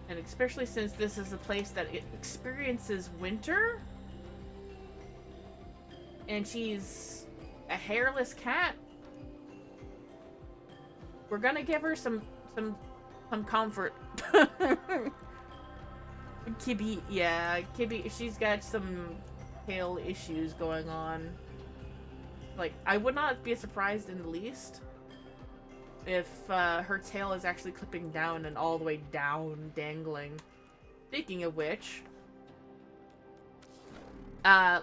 And especially since this is a place that experiences winter and she's a hairless cat, we're gonna give her some comfort. Kibby, yeah, Kibby, she's got some tail issues going on. Like, I would not be surprised in the least if her tail is actually clipping down and all the way down, dangling. Speaking of which, do I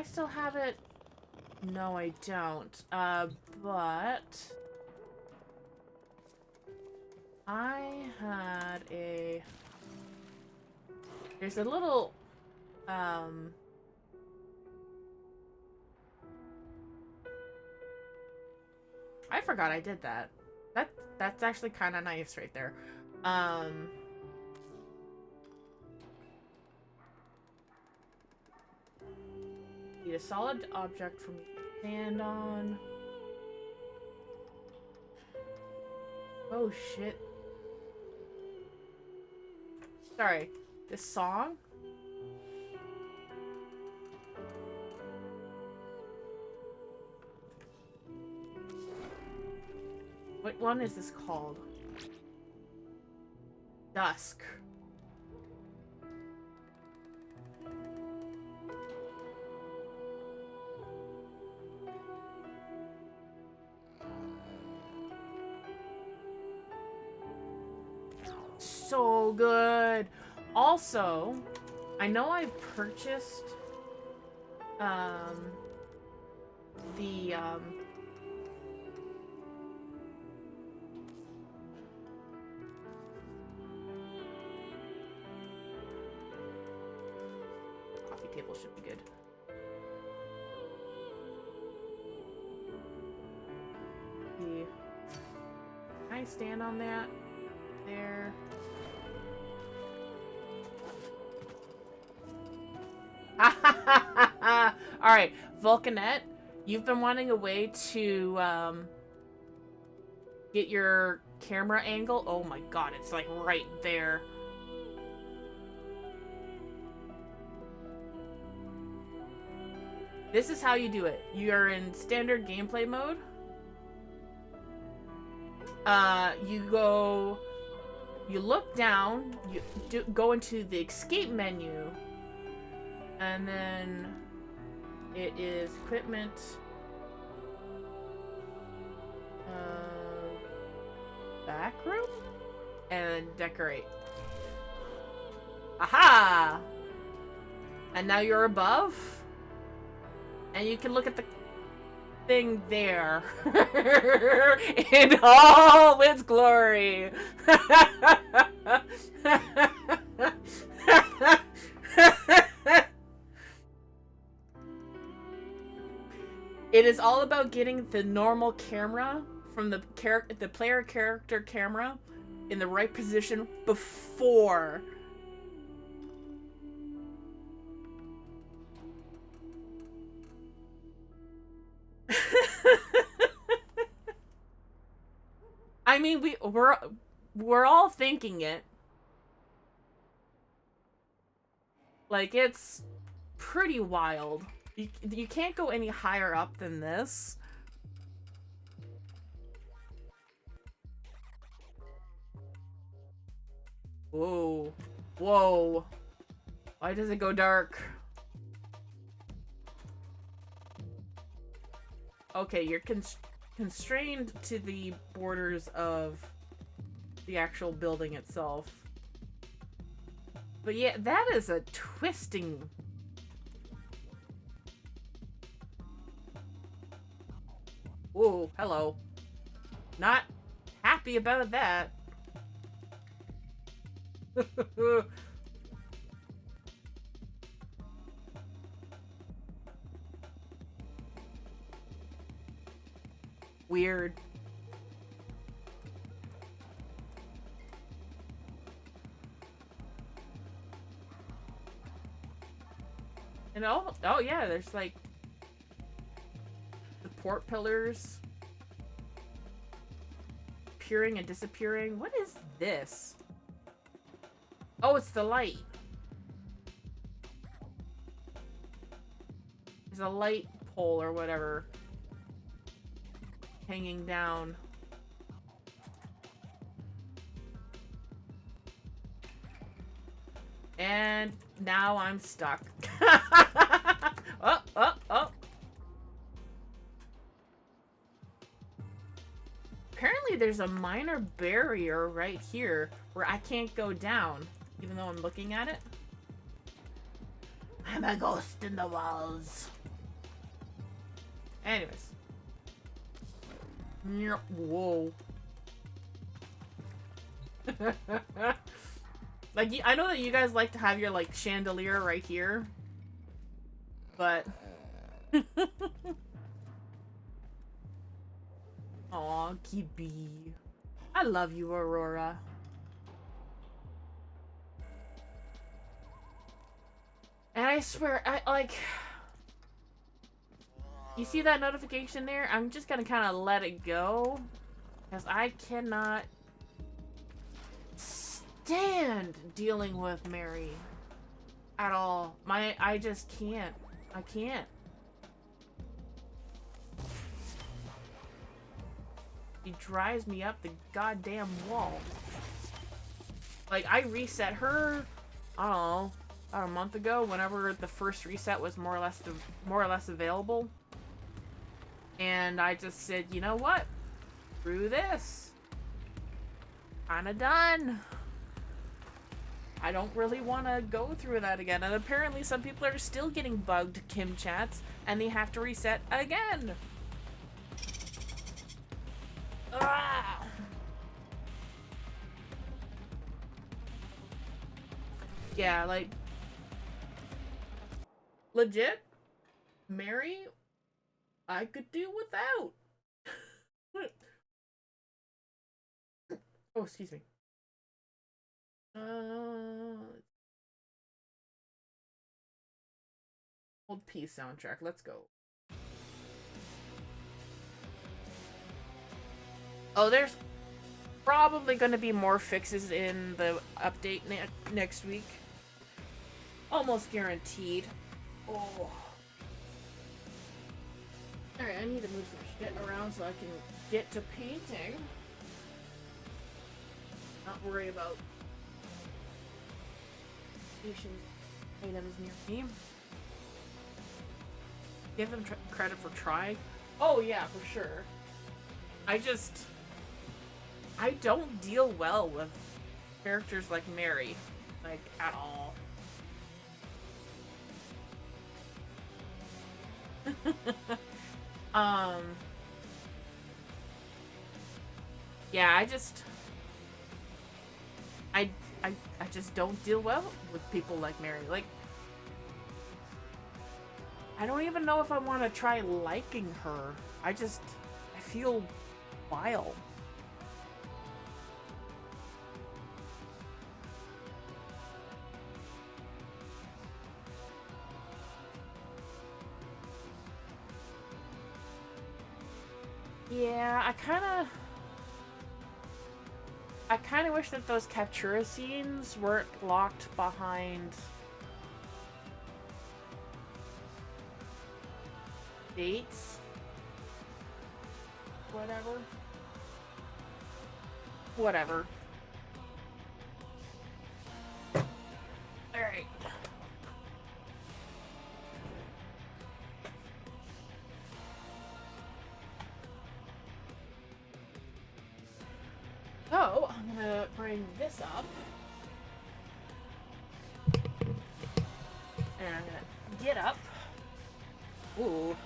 still have it? No, I don't. But I had a... There's a little, I forgot I did that. That's actually kind of nice right there. Need a solid object from stand on. Oh shit. Sorry. This song? What one is this called? Dusk. So good. Also, I know I purchased the coffee table should be good. Can I stand on that? There. Alright, Vulcanette, you've been wanting a way to get your camera angle. Oh my god, it's like right there. This is how you do it. You are in standard gameplay mode. You look down, you go into the escape menu, and then it is equipment, back room, and decorate. Aha! And now you're above, and you can look at the thing there in all its glory. It is all about getting the normal camera from the player character camera in the right position before I mean, we're all thinking it. Like, it's pretty wild. You can't go any higher up than this. Whoa. Whoa. Why does it go dark? Okay, you're constrained to the borders of the actual building itself. But yeah, that is a twisting... Whoa, hello. Not happy about that. Weird. And oh yeah, there's like support pillars appearing and disappearing. What is this? Oh, it's the light. There's a light pole or whatever hanging down. And now I'm stuck. Oh. Apparently there's a minor barrier right here where I can't go down, even though I'm looking at it. I'm a ghost in the walls. Anyways. Whoa. Like, I know that you guys like to have your, like, chandelier right here. But... Aw, Kibi. I love you, Aurora. And I swear, you see that notification there? I'm just gonna kind of let it go. Because I cannot stand dealing with Mary. At all. I just can't. I can't. She drives me up the goddamn wall. Like, I reset her, I don't know, about a month ago, whenever the first reset was more or less available. And I just said, you know what? Screw this. Kinda done. I don't really want to go through that again. And apparently some people are still getting bugged Kim chats, and they have to reset again. Ah! Yeah, like, legit, Mary, I could do without. Oh, excuse me. Old P soundtrack, let's go. Oh, there's probably going to be more fixes in the update next week. Almost guaranteed. Oh. Alright, I need to move some shit around so I can get to painting. Not worry about items near me. Give them credit for trying. Oh yeah, for sure. I don't deal well with characters like Mary, like, at all. Yeah, I just don't deal well with people like Mary. Like, I don't even know if I want to try liking her. I feel vile. Yeah, I kind of wish that those Captura scenes weren't locked behind dates. Whatever. Alright. So, I'm gonna bring this up. And I'm gonna get up. Ooh.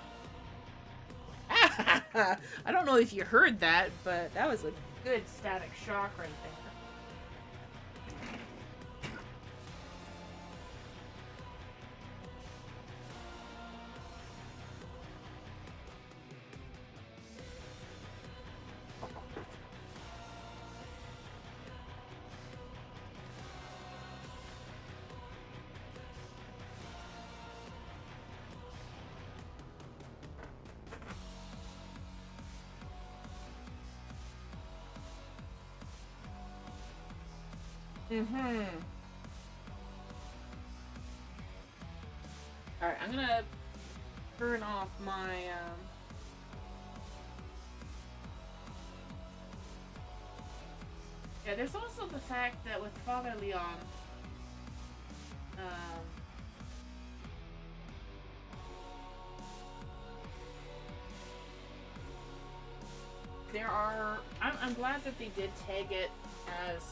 I don't know if you heard that, but that was a good static shock right there. Alright, I'm gonna turn off my, Yeah, there's also the fact that with Father Leon, I'm glad that they did tag it as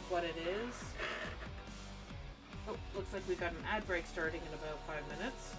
what it is. Oh, looks like we got an ad break starting in about 5 minutes.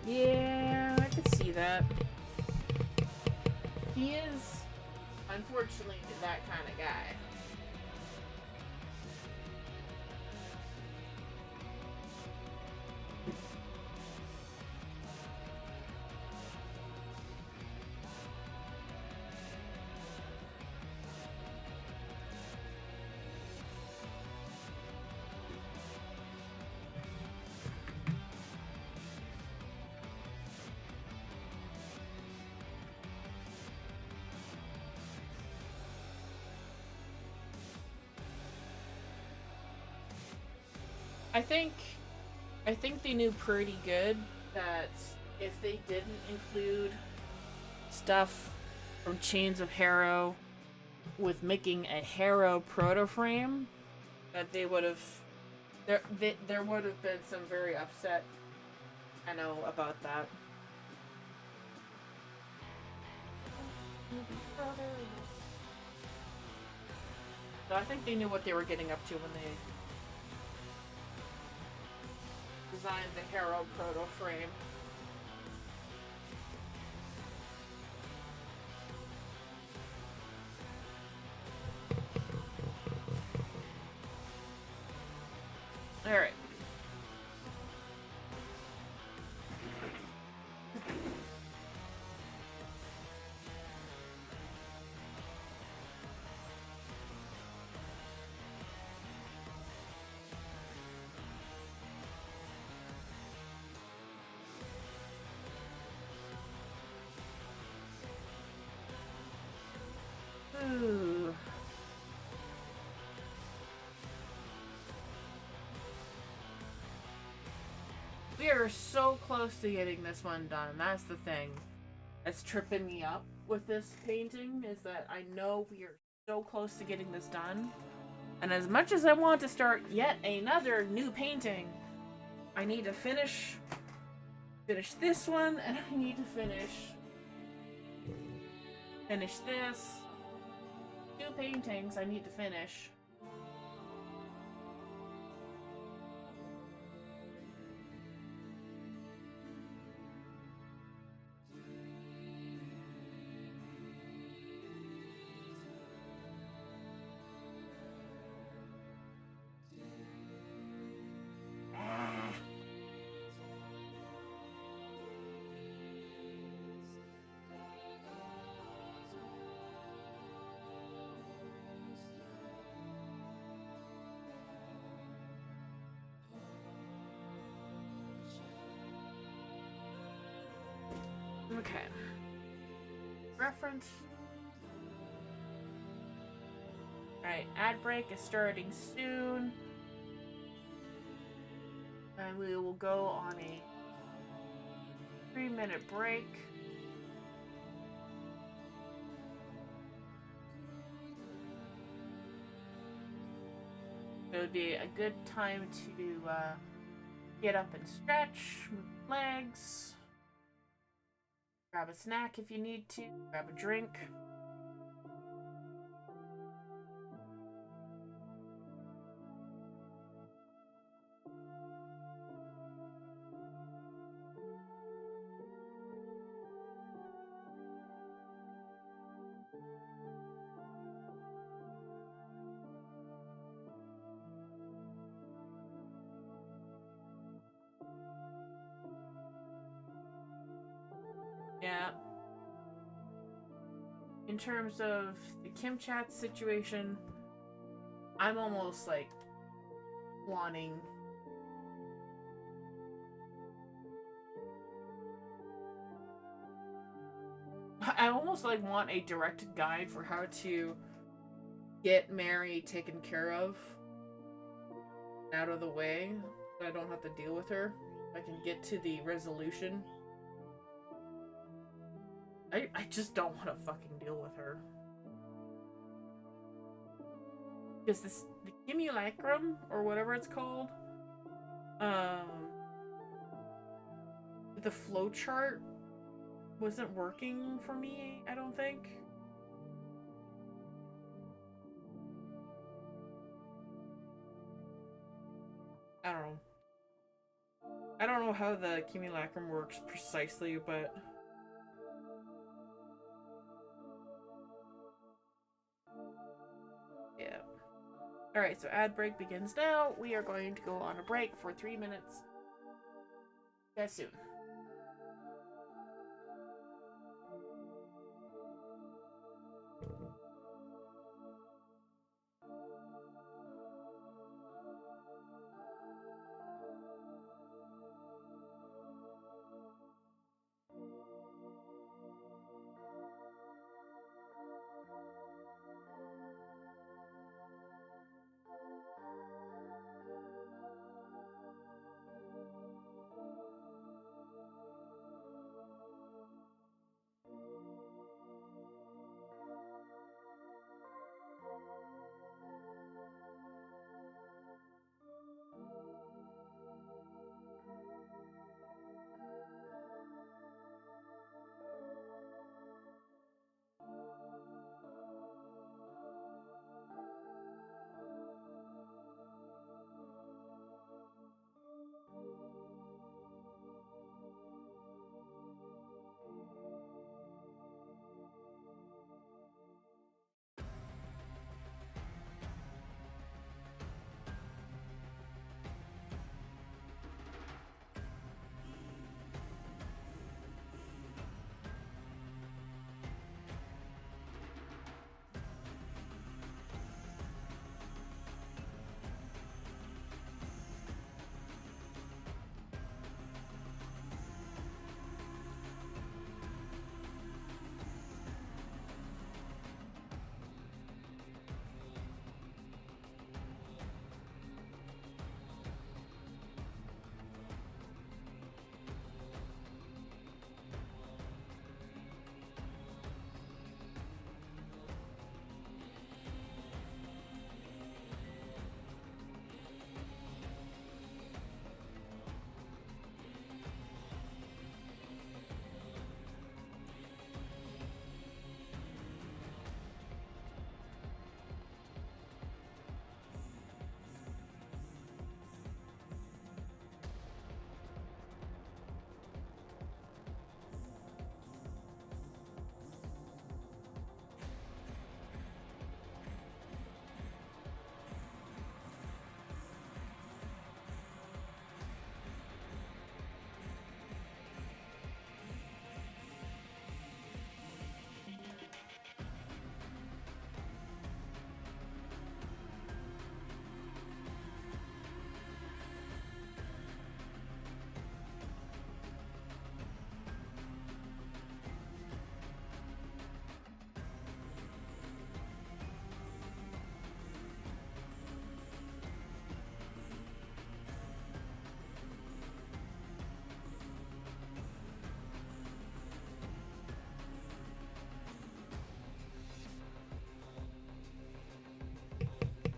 Yeah, I could see that. He is, unfortunately, that kind of guy. I think they knew pretty good that if they didn't include stuff from Chains of Harrow with making a Harrow proto frame, that they would have there would have been some very upset, I know, about that. So I think they knew what they were getting up to when they designed the Harrow proto frame. All right. Ooh. We are so close to getting this one done. That's the thing that's tripping me up with this painting, is that I know we are so close to getting this done. And as much as I want to start yet another new painting, I need to finish this one, and I need to finish this. 2 paintings I need to finish. Okay. Reference. Alright, ad break is starting soon. And we will go on a 3-minute break. It would be a good time to get up and stretch, move legs. Grab a snack if you need to. Grab a drink. Yeah. In terms of the Kim Chat situation, I'm almost like wanting I almost like want a directed guide for how to get Mary taken care of, out of the way, so I don't have to deal with her. I can get to the resolution. I just don't want to fucking deal with her. Because the simulacrum, or whatever it's called, the flowchart wasn't working for me, I don't think. I don't know. I don't know how the Cumulacrum works precisely, but yeah. Alright, so ad break begins now. We are going to go on a break for 3 minutes. See you guys soon.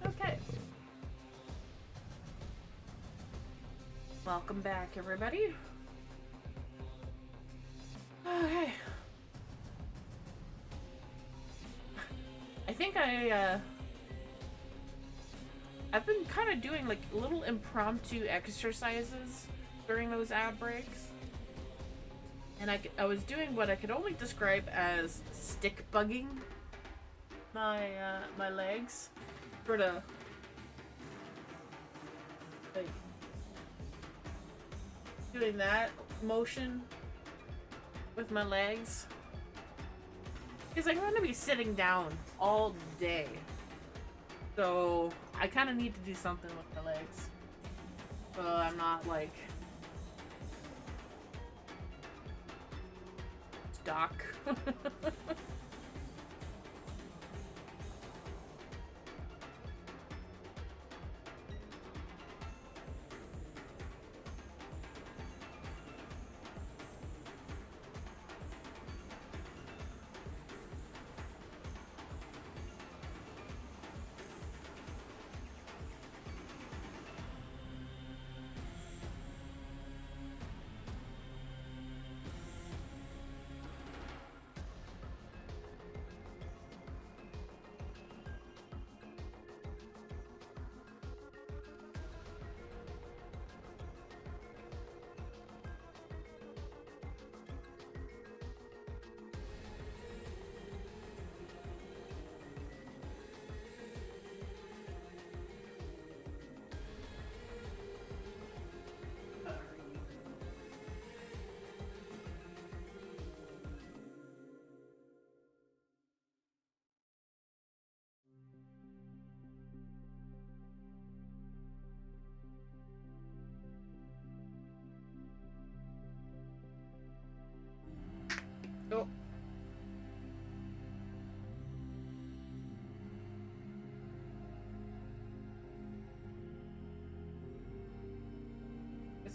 Okay. Welcome back, everybody. Okay. I think I've been kind of doing like little impromptu exercises during those ad breaks. And I was doing what I could only describe as stick bugging my my legs. Sort of like doing that motion with my legs. Because I'm gonna be sitting down all day. So I kind of need to do something with my legs. So I'm not like stuck.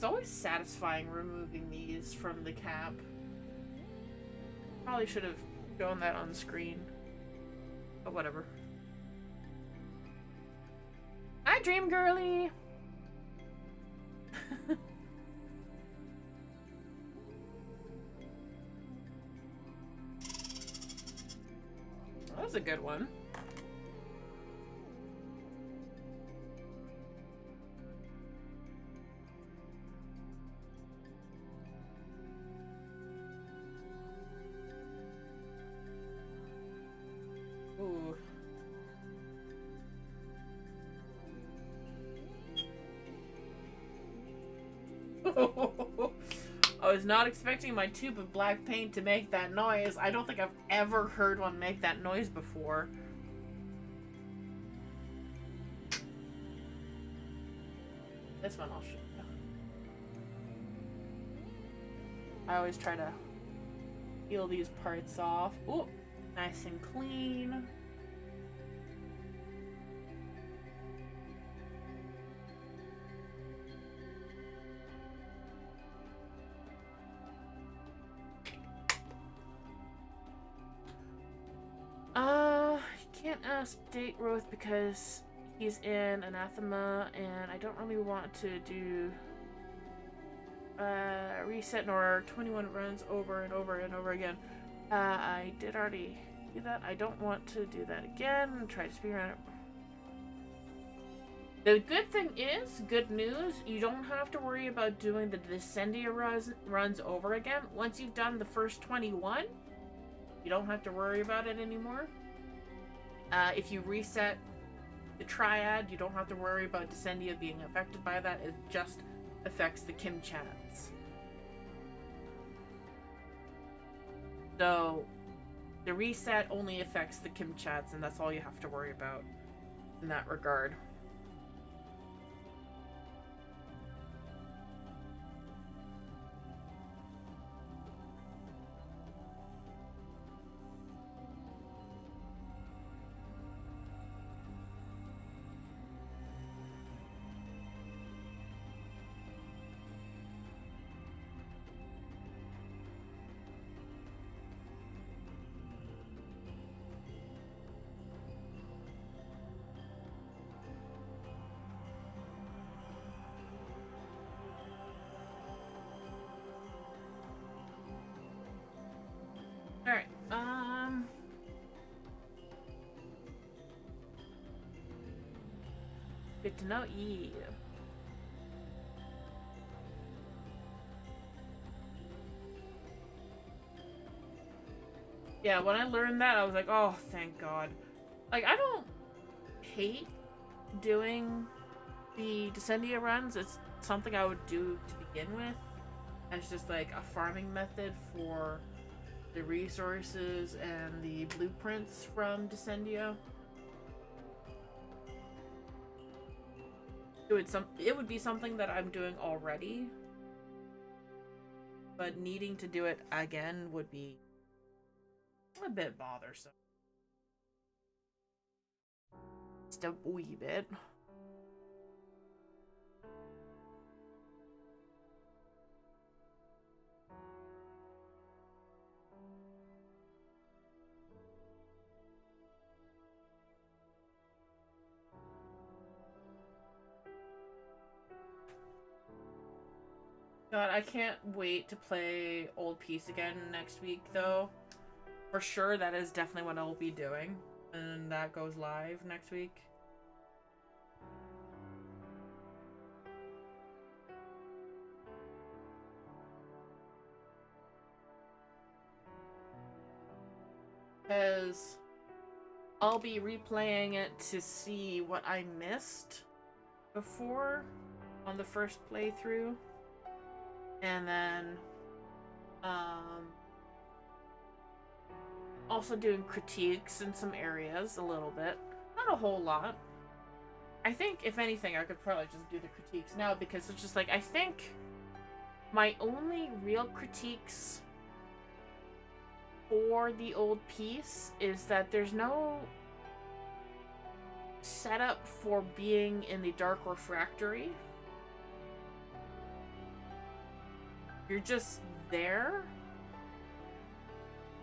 It's always satisfying removing these from the cap. Probably should have shown that on screen. But whatever. Hi, Dream Girly! That was a good one. Ooh. I was not expecting my tube of black paint to make that noise. I don't think I've ever heard one make that noise before. This one I'll show you. I always try to peel these parts off. Ooh, nice and clean. Can't ask Date Roth because he's in Anathema and I don't really want to do reset nor 21 runs over and over and over again. I did already do that. I don't want to do that again. Try to speed around it. The good thing is, good news, you don't have to worry about doing the Descendia runs over again. Once you've done the first 21, you don't have to worry about it anymore. If you reset the Triad, you don't have to worry about Descendia being affected by that. It just affects the Kimchats. So, the reset only affects the Kimchats, and that's all you have to worry about in that regard. Alright, good to know, yeah. Yeah, when I learned that, I was like, oh, thank God. Like, I don't hate doing the Descendia runs. It's something I would do to begin with. And it's just like a farming method for the resources and the blueprints from Descendia. It would be something that I'm doing already, but needing to do it again would be a bit bothersome. Just a wee bit. God, I can't wait to play Old Peace again next week, though. For sure, that is definitely what I'll be doing. And that goes live next week. Because I'll be replaying it to see what I missed before on the first playthrough. And then, also doing critiques in some areas a little bit. Not a whole lot. I think, if anything, I could probably just do the critiques now because it's just like, I think my only real critiques for the old piece is that there's no setup for being in the Dark Refractory. you're just there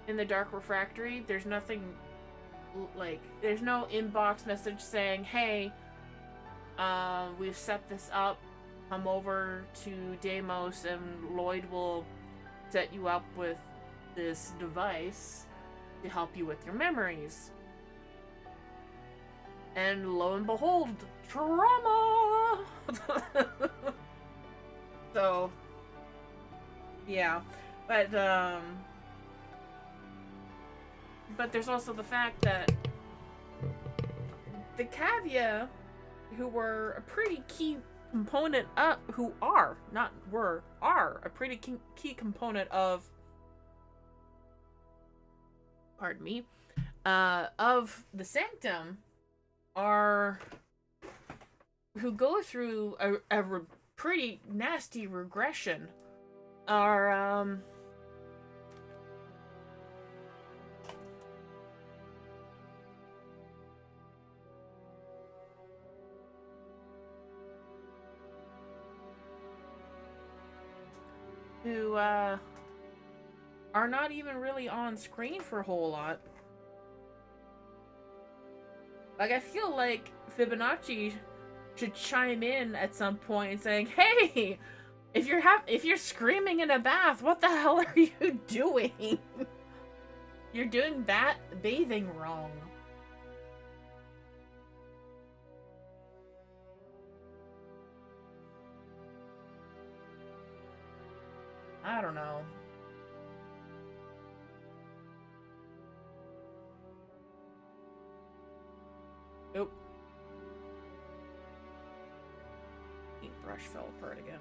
in the Dark Refractory. There's nothing, like, there's no inbox message saying, hey, we've set this up, come over to Deimos and Lloyd will set you up with this device to help you with your memories. And lo and behold, trauma! So, yeah. But there's also the fact that the Cavia, who were a pretty key component of, are a pretty key component of, pardon me, of the Sanctum, who go through a pretty nasty regression, are, who, are not even really on screen for a whole lot. Like, I feel like Fibonacci should chime in at some point saying, hey, if you're screaming in a bath, what the hell are you doing? You're doing bathing wrong. I don't know. Nope. Paintbrush fell apart again.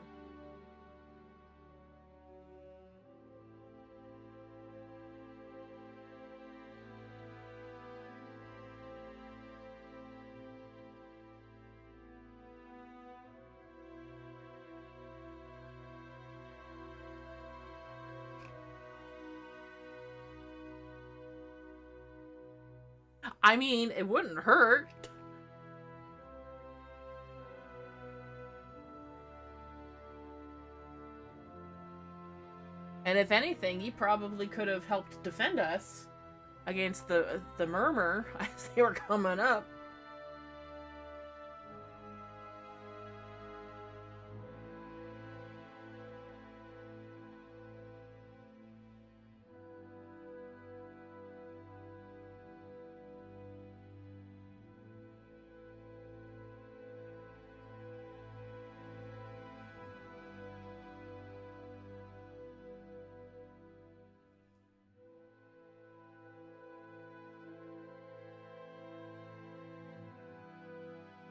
I mean, it wouldn't hurt. And if anything, he probably could have helped defend us against the murmur as they were coming up.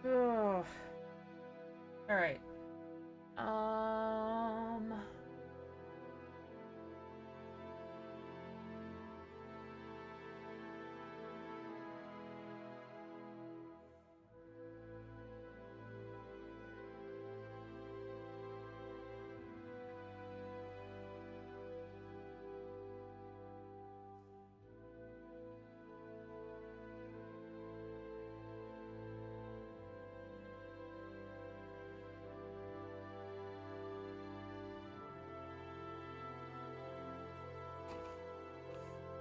Oh. All right.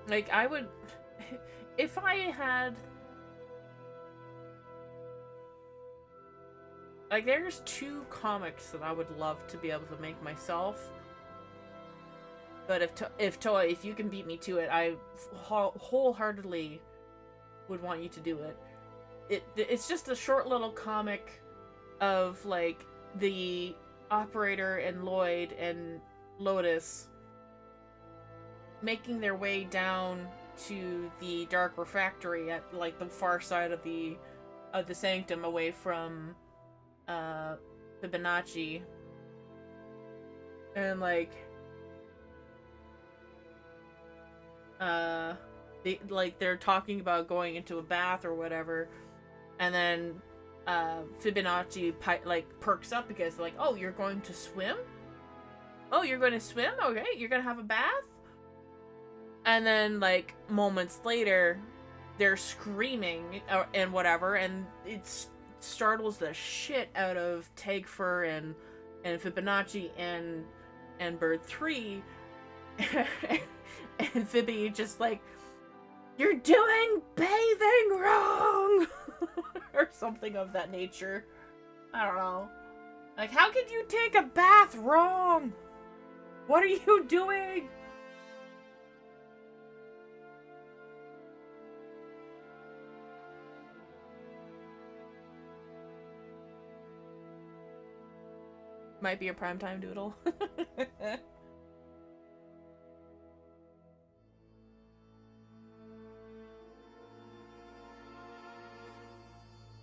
Like, I would, if I had, like, there's 2 comics that I would love to be able to make myself. But if Toy, if you can beat me to it, I wholeheartedly would want you to do it. It's just a short little comic of, like, the Operator and Lloyd and Lotus making their way down to the Dark Refractory at, like, the far side of the Sanctum, away from Fibonacci, and, like, they're talking about going into a bath or whatever, and then Fibonacci perks up because, like, oh, you're going to swim? Oh, you're going to swim? Okay, you're gonna have a bath? And then, like, moments later, they're screaming and whatever, and it startles the shit out of Tagfer and Fibonacci, and And bird 3 and Phoebe just like, "You're doing bathing wrong!" or something of that nature. I don't know. Like, how could you take a bath wrong? What are you doing? Might be a primetime doodle.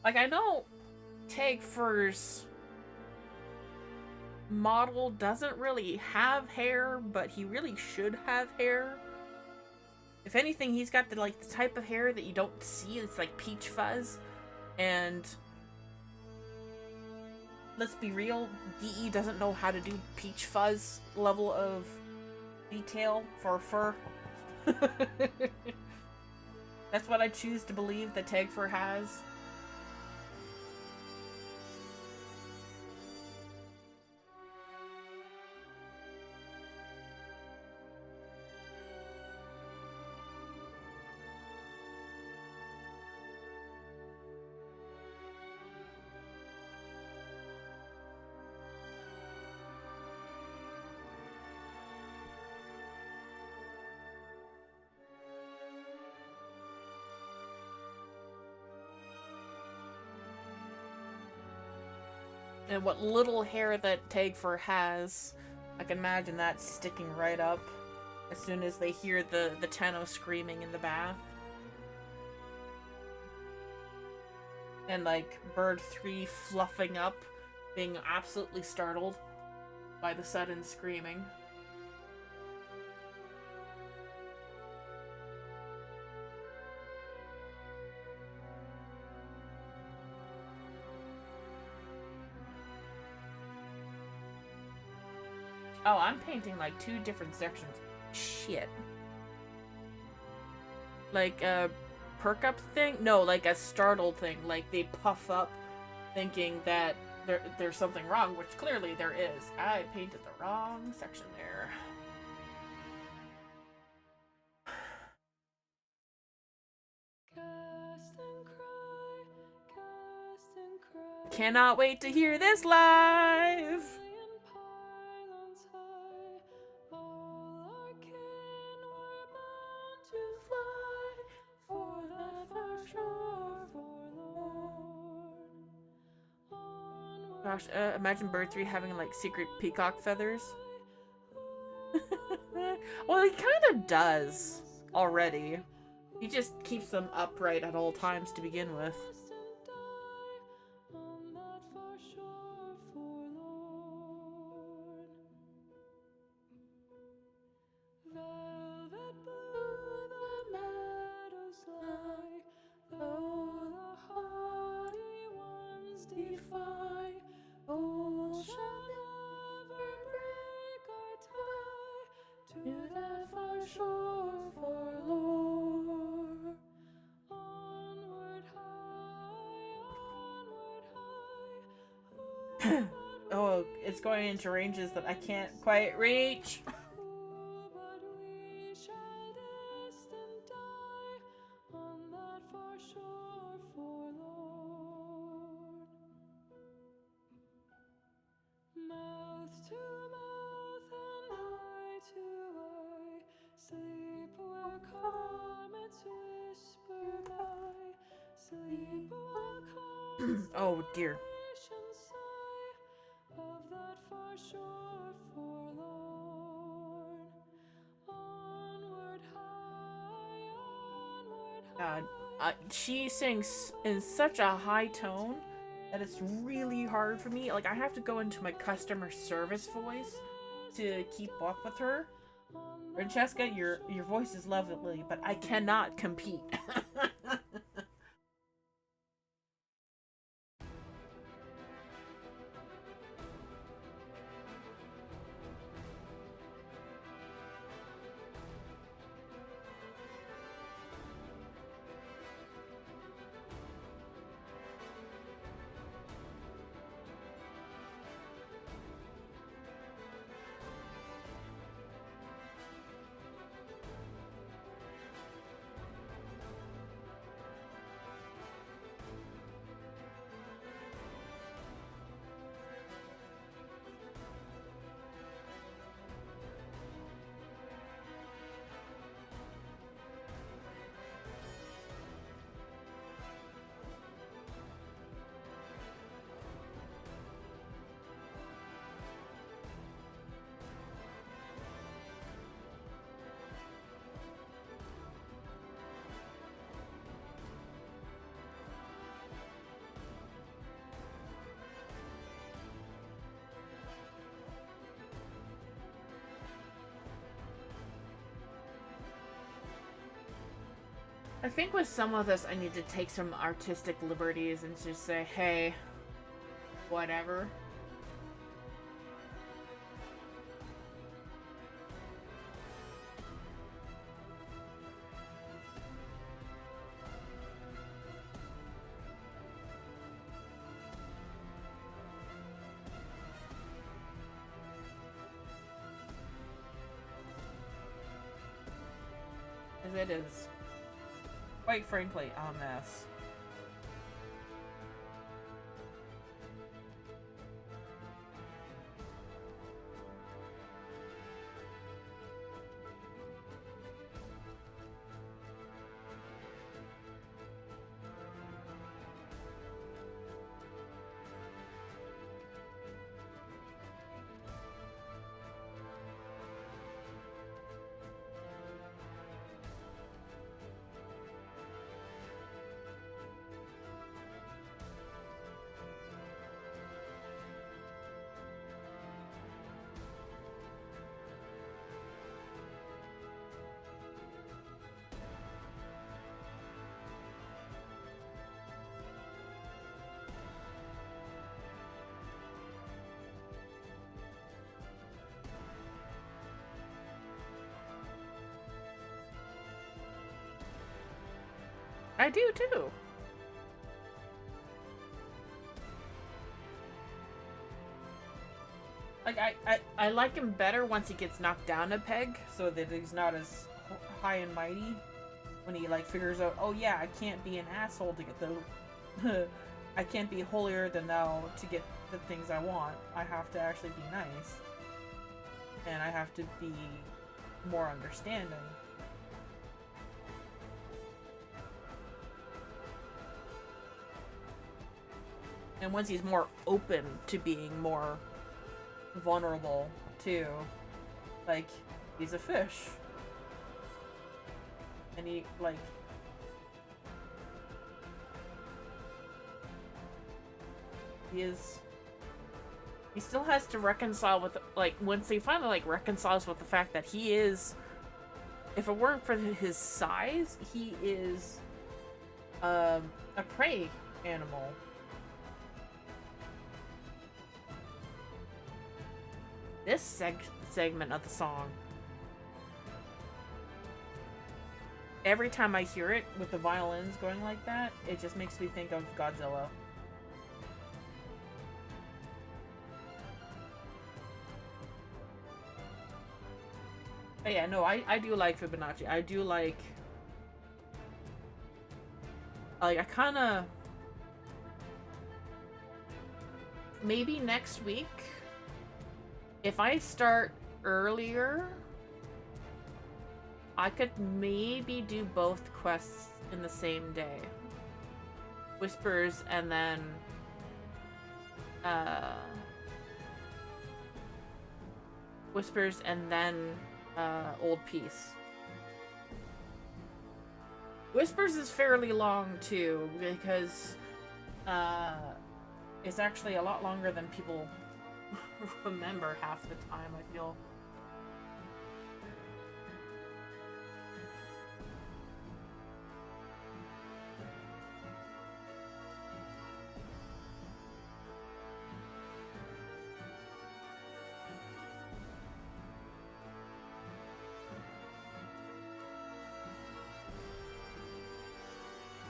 Like, I know Tagfur's model doesn't really have hair, but he really should have hair. If anything, he's got the type of hair that you don't see. It's like peach fuzz. And let's be real, DE doesn't know how to do peach fuzz level of detail for fur. That's what I choose to believe that Tagfur has. And what little hair that Tagfur has, I can imagine that sticking right up as soon as they hear the Tenno screaming in the bath. And like bird 3 fluffing up, being absolutely startled by the sudden screaming. Oh, I'm painting like 2 different sections. Shit. Like a perk up thing? No, like a startled thing. Like they puff up thinking that there's something wrong, which clearly there is. I painted the wrong section there. Cannot wait to hear this live! Gosh, imagine bird 3 having like secret peacock feathers. Well, he kind of does already. He just keeps them upright at all times to begin with. Oh, it's going into ranges that I can't quite reach. Oh dear. God, she sings in such a high tone that it's really hard for me. Like, I have to go into my customer service voice to keep up with her. Francesca, your voice is lovely, but I cannot compete. I think with some of this, I need to take some artistic liberties and just say, hey, whatever. As it is. Quite frankly, a mess. I do too. Like, I like him better once he gets knocked down a peg, so that he's not as high and mighty. When he, like, figures out, oh yeah, I can't be an asshole to get the... I can't be holier than thou to get the things I want. I have to actually be nice. And I have to be more understanding. And once he's more open to being more vulnerable, too. Like, he's a fish. And he, like... He still has to reconcile with, like, once he finally, like, reconciles with the fact that he is... If it weren't for his size, he is... a prey animal. This segment of the song, every time I hear it with the violins going like that, it just makes me think of Godzilla. But yeah, no, I do like Fibonacci. I do like I kind of... Maybe next week... If I start earlier, I could maybe do both quests in the same day. Whispers and then... Whispers and then Old Peace. Whispers is fairly long too, because it's actually a lot longer than people remember half the time, I feel.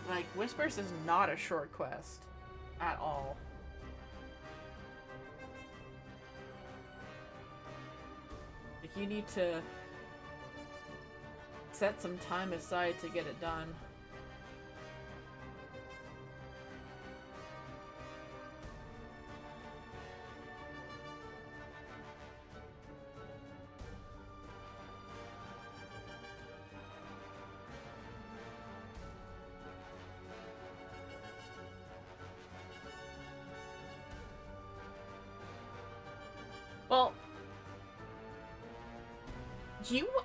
Like, Whispers is not a short quest at all. You need to set some time aside to get it done. Well,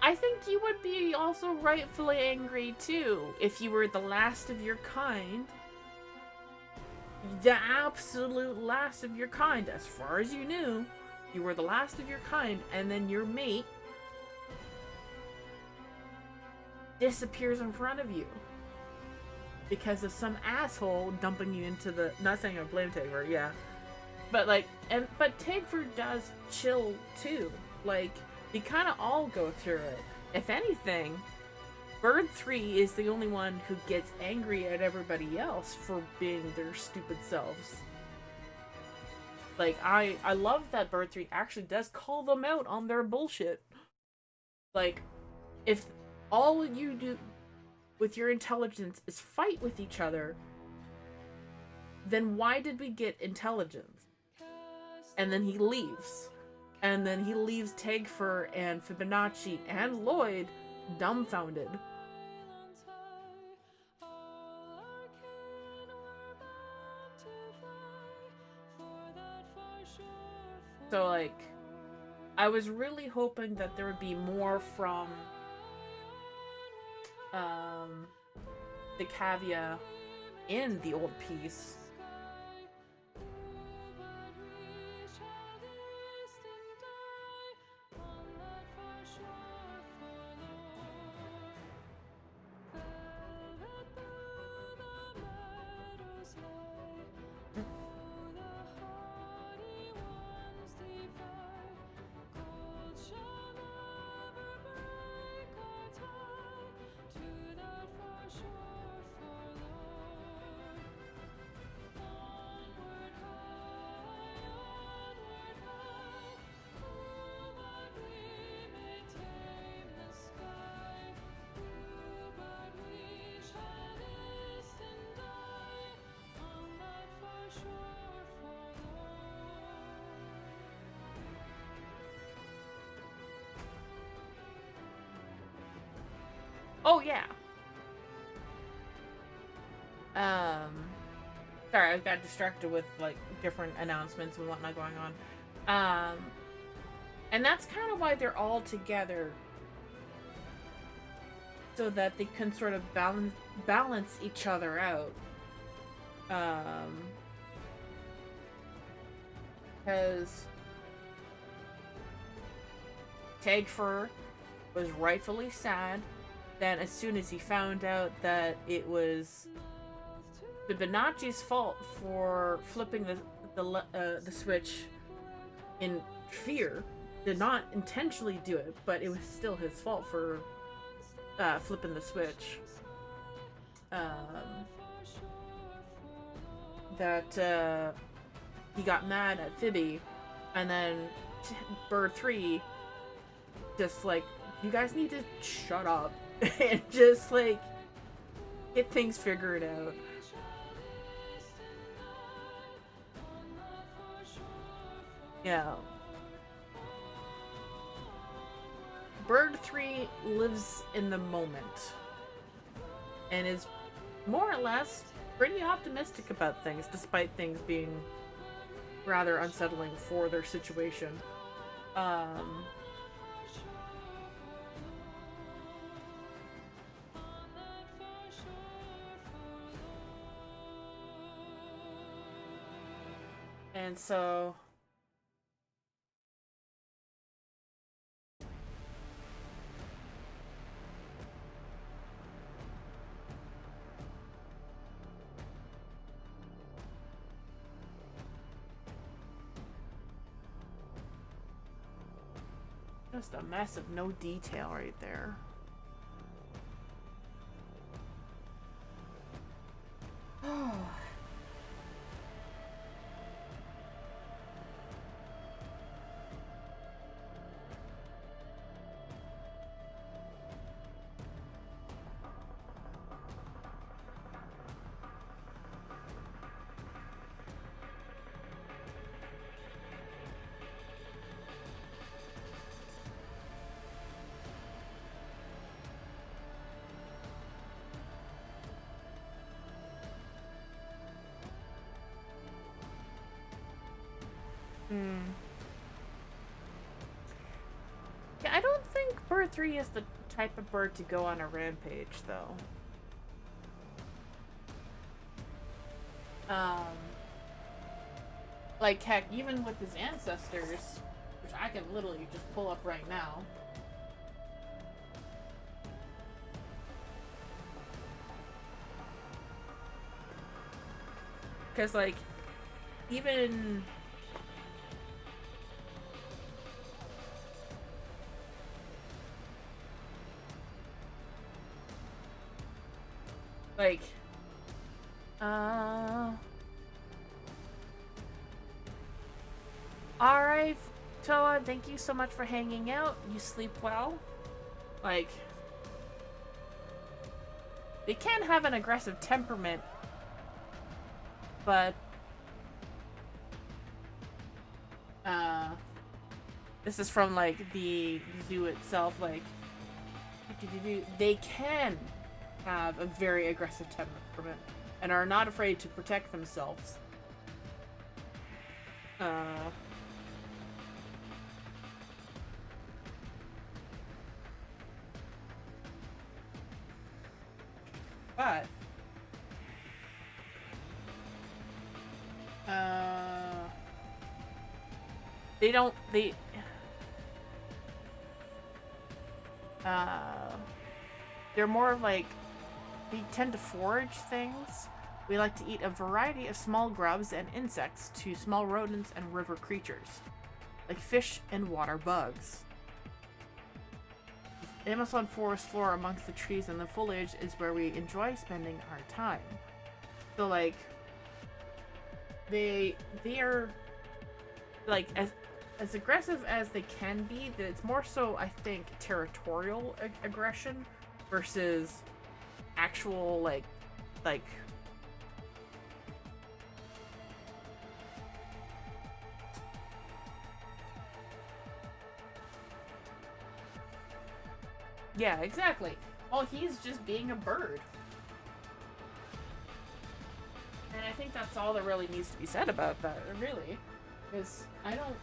I think you would be also rightfully angry too if you were the last of your kind. The absolute last of your kind, as far as you knew. You were the last of your kind, and then your mate disappears in front of you. because of some asshole dumping you into the, not saying I blame Tagford, yeah, but like, but Tagford does chill too. Like, you kind of all go through it. If anything, Bird 3 is the only one who gets angry at everybody else for being their stupid selves. Like, I love that Bird 3 actually does call them out on their bullshit. Like, if all you do with your intelligence is fight with each other, then why did we get intelligence? And then he leaves. And then he leaves Tagford and Fibonacci and Lloyd dumbfounded. So, like, I was really hoping that there would be more from the Cavia in the old piece. Oh, yeah. Sorry, I got distracted with, like, different announcements and whatnot going on. And that's kind of why they're all together. So that they can sort of balance each other out. Because Tagford was rightfully sad. Then, as soon as he found out that it was Fibonacci's fault for flipping the switch in fear, did not intentionally do it, but it was still his fault for flipping the switch. That he got mad at Phoebe, and then Bird 3 just like, you guys need to shut up. And just, like, get things figured out. Yeah. Bird 3 lives in the moment. And is more or less pretty optimistic about things, despite things being rather unsettling for their situation. And so just a mess of no detail right there. Yeah, I don't think Bird 3 is the type of bird to go on a rampage, though. Like, heck, even with his ancestors, which I can literally just pull up right now. Because, like, even... Like, alright, Toa, thank you so much for hanging out. You sleep well. Like, they can have an aggressive temperament, but, this is from, like, the zoo itself, like, they can have a very aggressive temperament and are not afraid to protect themselves. But they're more of like, they tend to forage things. We like to eat a variety of small grubs and insects to small rodents and river creatures, like fish and water bugs. The Amazon forest floor amongst the trees and the foliage is where we enjoy spending our time. So like, they are like as aggressive as they can be. It's more so, I think, territorial aggression versus actual like yeah, exactly. Well, he's just being a bird. And I think that's all that really needs to be said about that, really. Because I don't...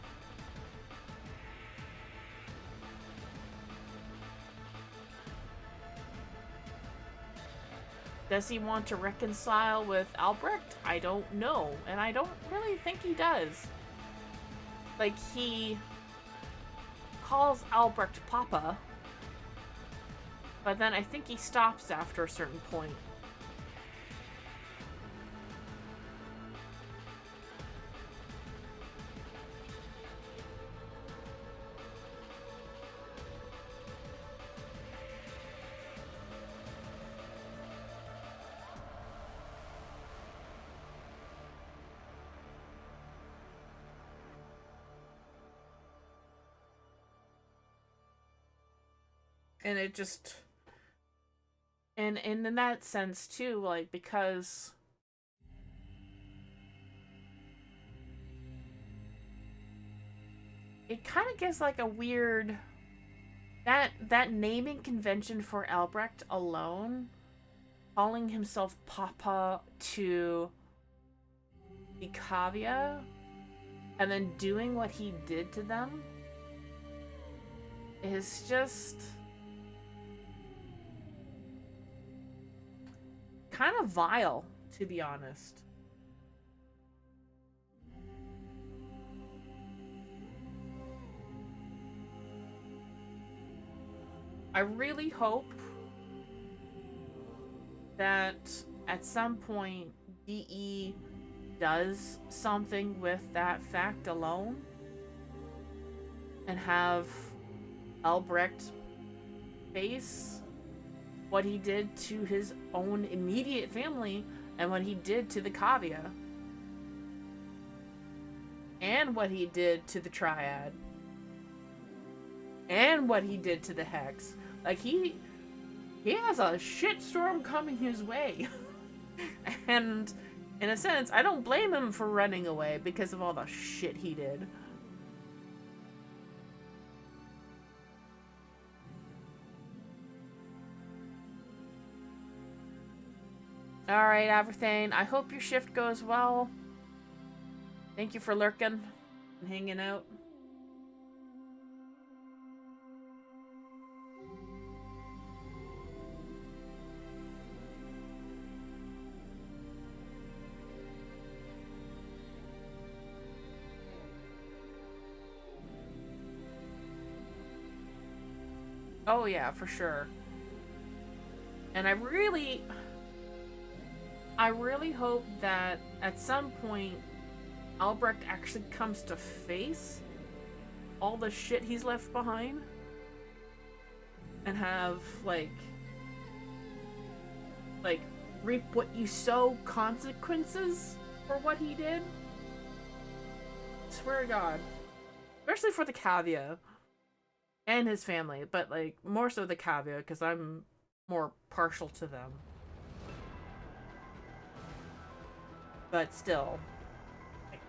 Does he want to reconcile with Albrecht? I don't know. And I don't really think he does. Like, he calls Albrecht Papa, but then I think he stops after a certain point. And it just... And in that sense, too, like, because... It kind of gives, like, a weird... That naming convention for Albrecht alone, calling himself Papa to Ikavia, and then doing what he did to them, is just... kind of vile, to be honest. I really hope that at some point DE does something with that fact alone and have Albrecht face what he did to his own immediate family and what he did to the Kavia and what he did to the Triad and what he did to the Hex. Like, he has a shitstorm coming his way. And in a sense, I don't blame him for running away because of all the shit he did. Alright, Averthane, I hope your shift goes well. Thank you for lurking and hanging out. Oh yeah, for sure. And I really... I really hope that at some point Albrecht actually comes to face all the shit he's left behind and have like reap what you sow consequences for what he did. I swear to God. Especially for the Cavia and his family, but like more so the Cavia because I'm more partial to them. But still, like,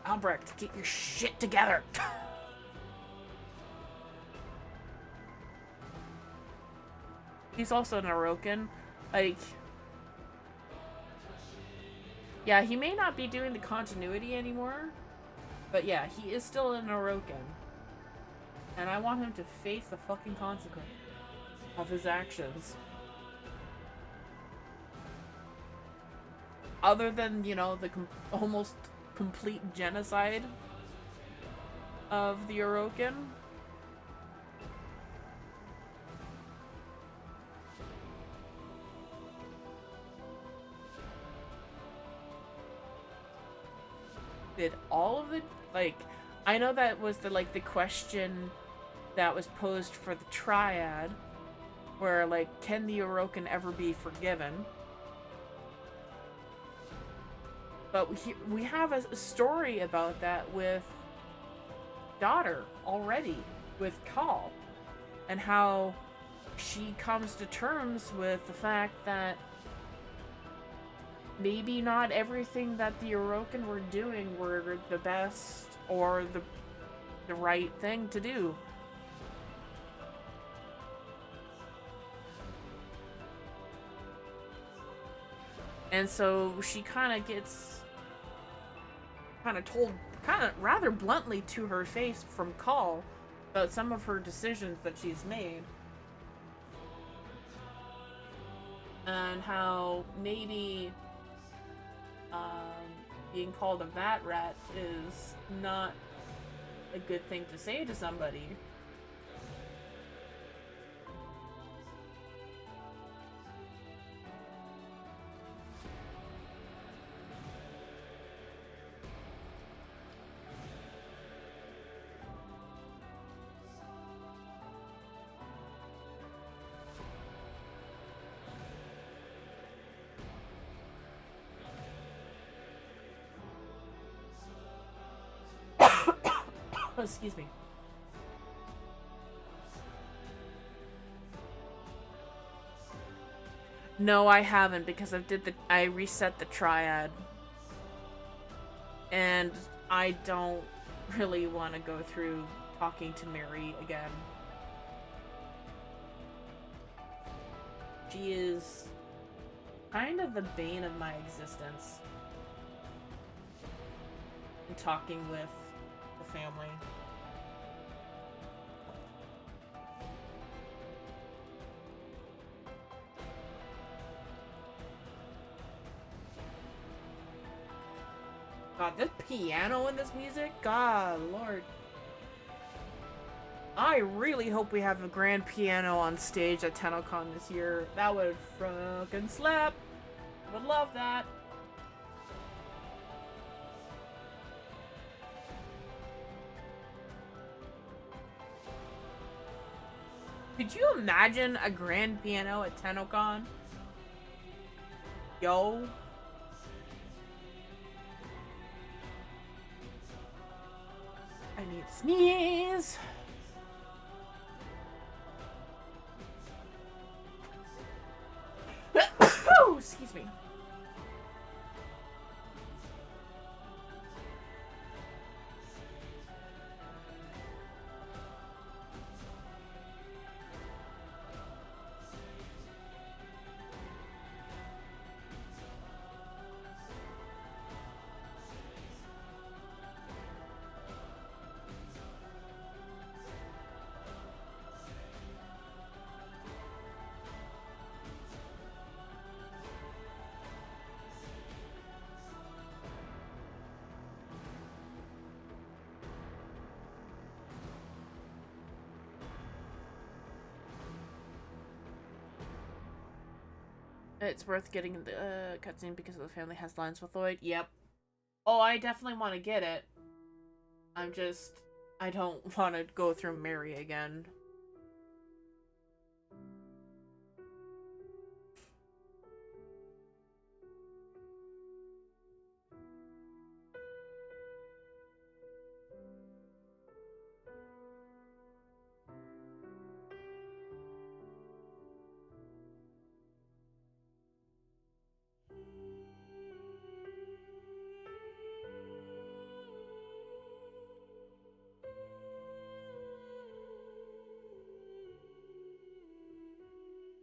Albrecht, get your shit together. He's also an Orokin. Like, yeah, he may not be doing the continuity anymore, but yeah, he is still an Orokin. And I want him to face the fucking consequence of his actions. Other than, you know, the almost complete genocide of the Orokin. Did all of the, like, I know that was the, like, the question that was posed for the Triad, where, like, can the Orokin ever be forgiven? But we have a story about that with Daughter already, with Call, and how she comes to terms with the fact that maybe not everything that the Orokin were doing were the best or the right thing to do. And so she kind of gets told rather bluntly to her face from Call about some of her decisions that she's made. And how maybe being called a vat rat is not a good thing to say to somebody. Oh, excuse me. No, I haven't, because I reset the Triad. And I don't really want to go through talking to Mary again. She is kind of the bane of my existence. And talking with the family. God, this piano in this music? God, Lord. I really hope we have a grand piano on stage at TennoCon this year. That would fucking slap. Would love that. Could you imagine a grand piano at TennoCon? Yo. I need to sneeze. Oh, excuse me. It's worth getting the cutscene because the family has lines with Lloyd. Yep. Oh, I definitely want to get it. I don't want to go through Mary again.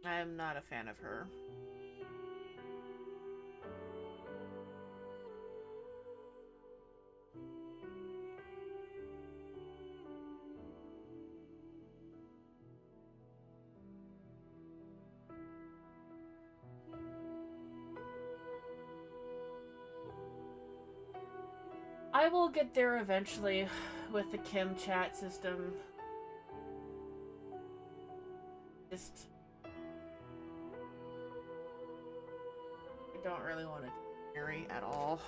I am not a fan of her. I will get there eventually with the Kim chat system. Just... I don't really want to marry at all.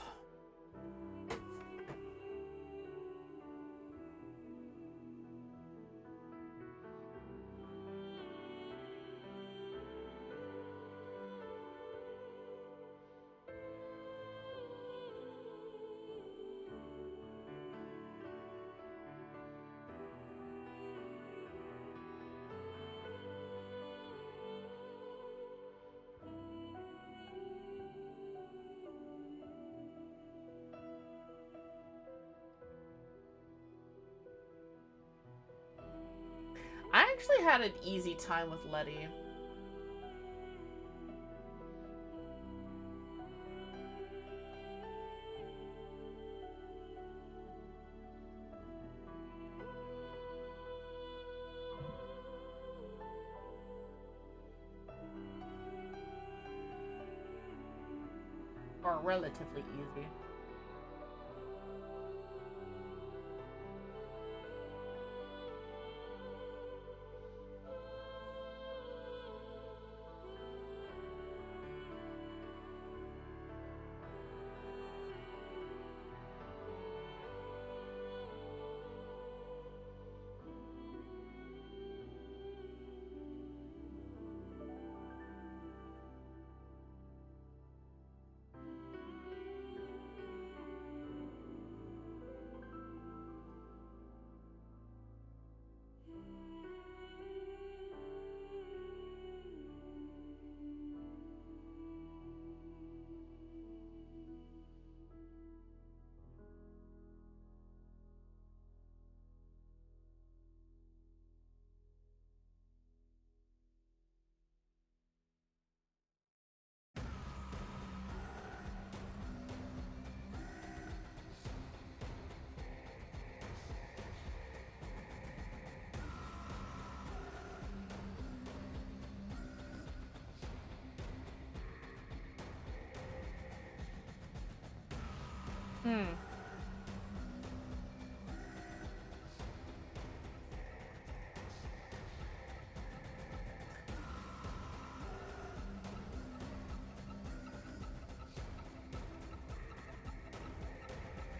I actually had an easy time with Letty. Or relatively easy.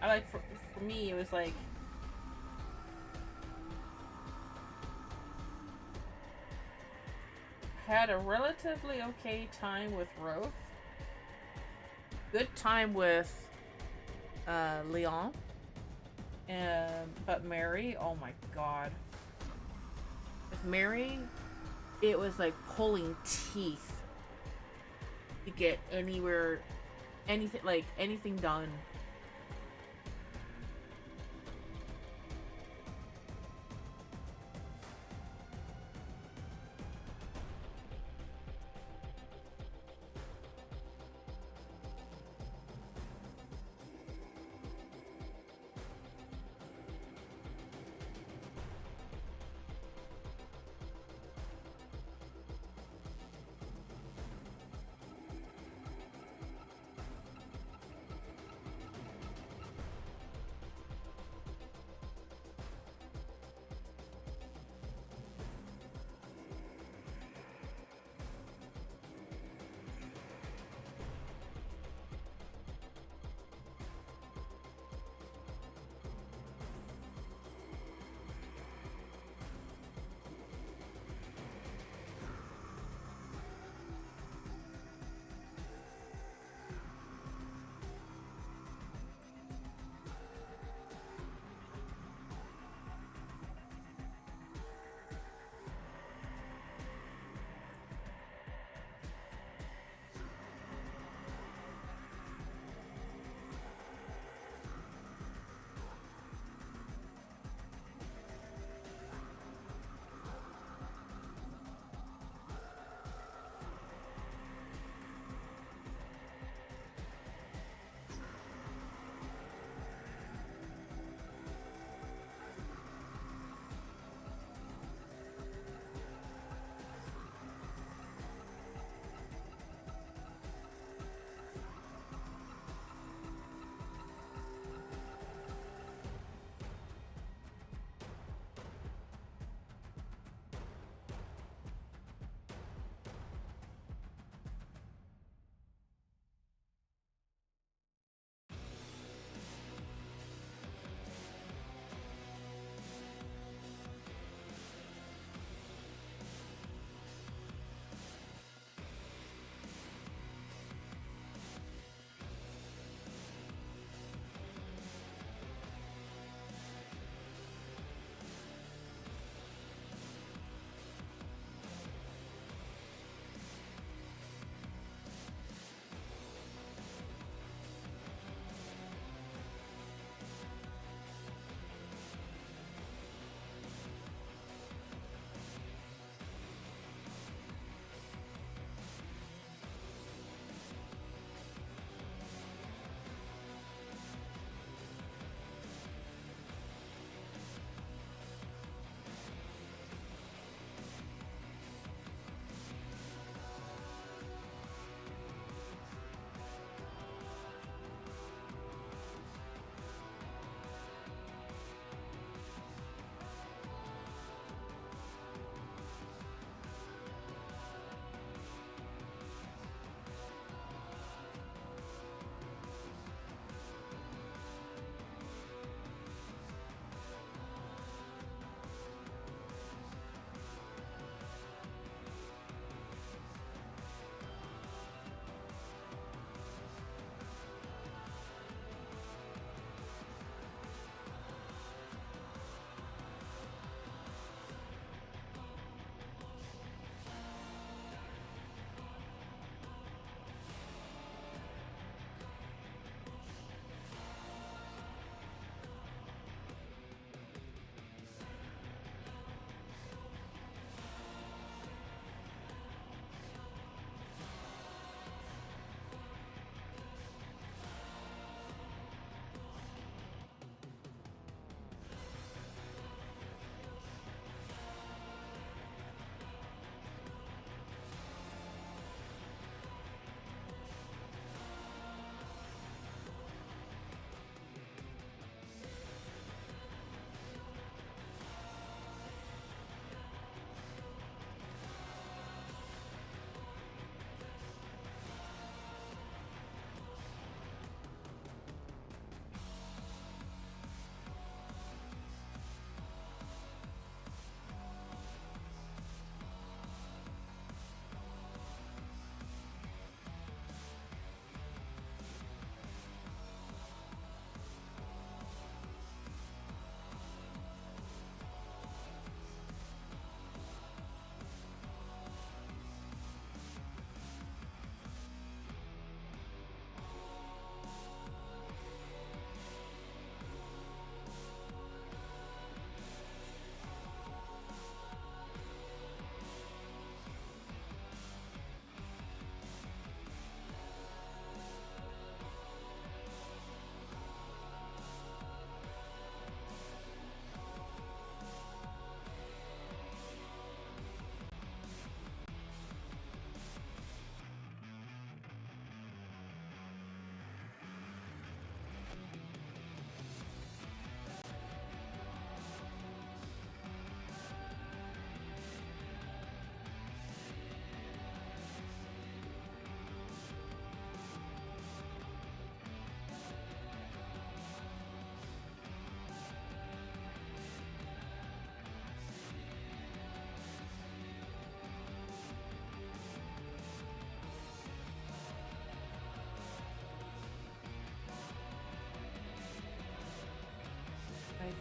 I like, for me, it was like... Had a relatively okay time with Roth. Good time with Leon. But Mary, oh my god. With Mary, it was like pulling teeth to get anywhere, anything done.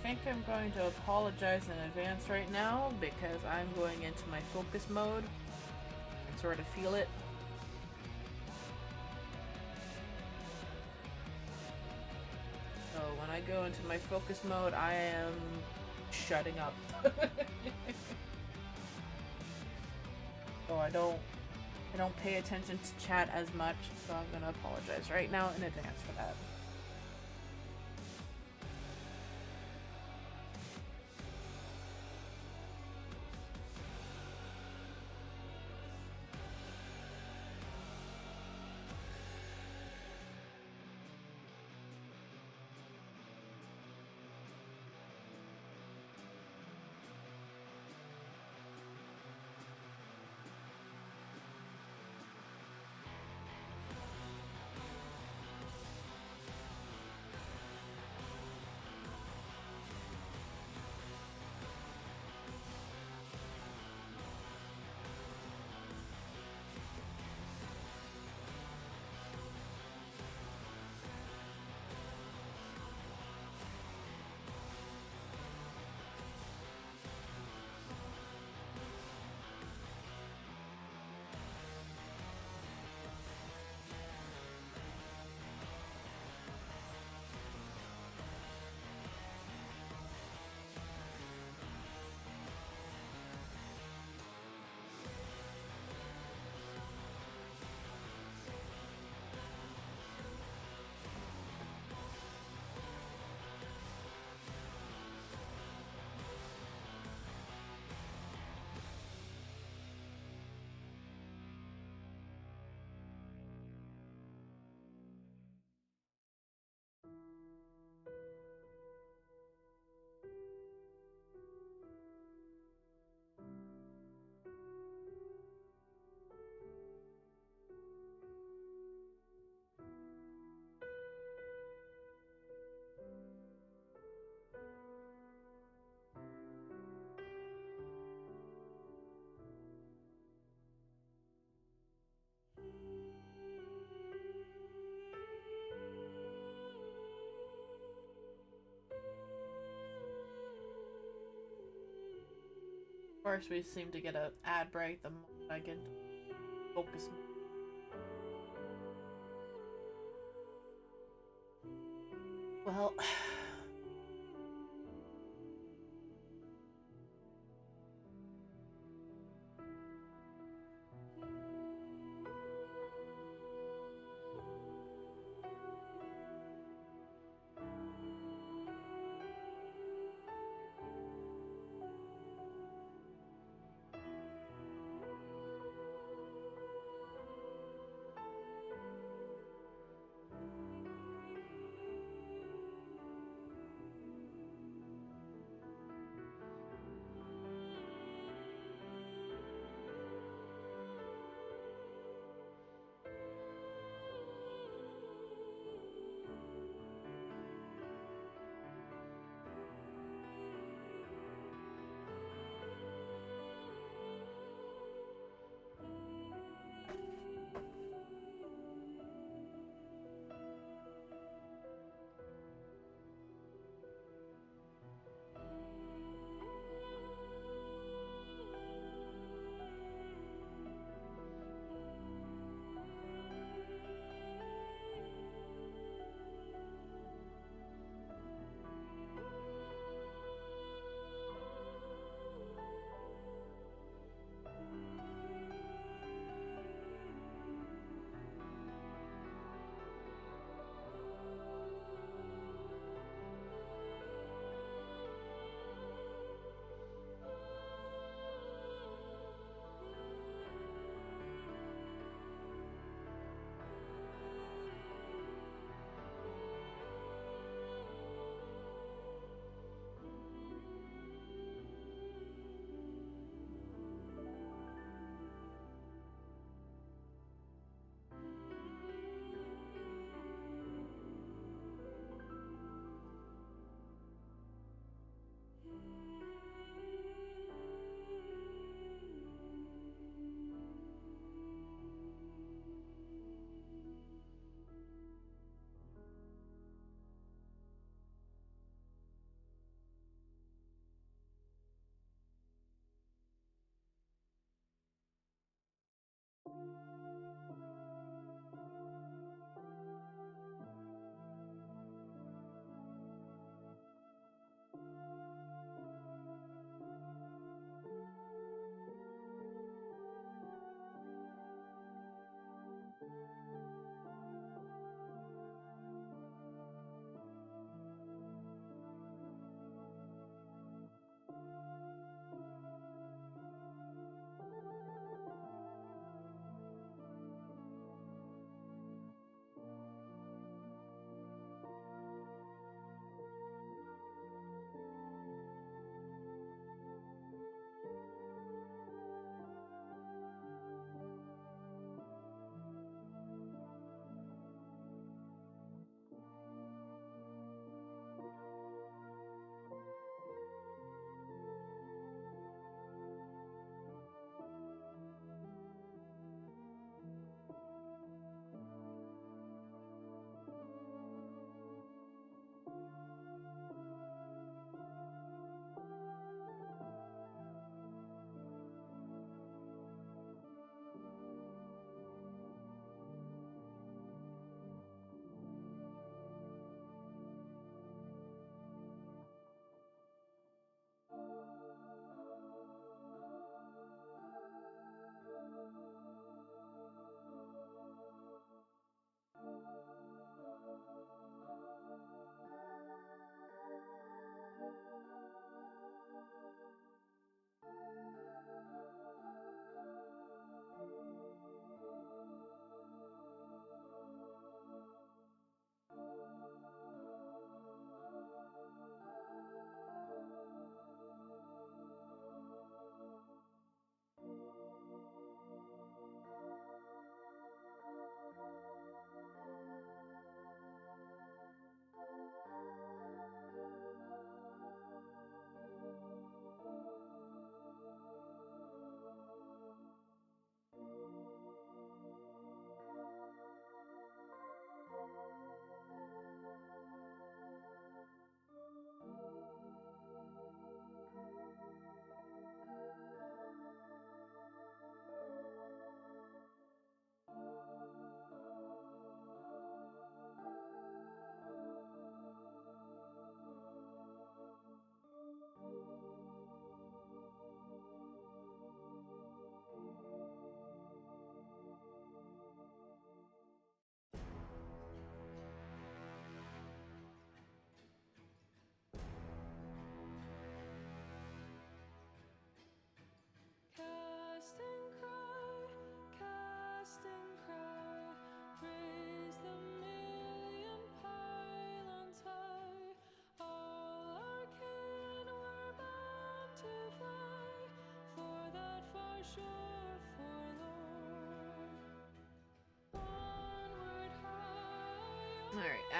think I'm going to apologize in advance right now because I'm going into my focus mode and sort of feel it. So when I go into my focus mode, I am shutting up. So I don't pay attention to chat as much, so I'm gonna apologize right now in advance for that. Of course, we seem to get an ad break the moment I get focus. Well,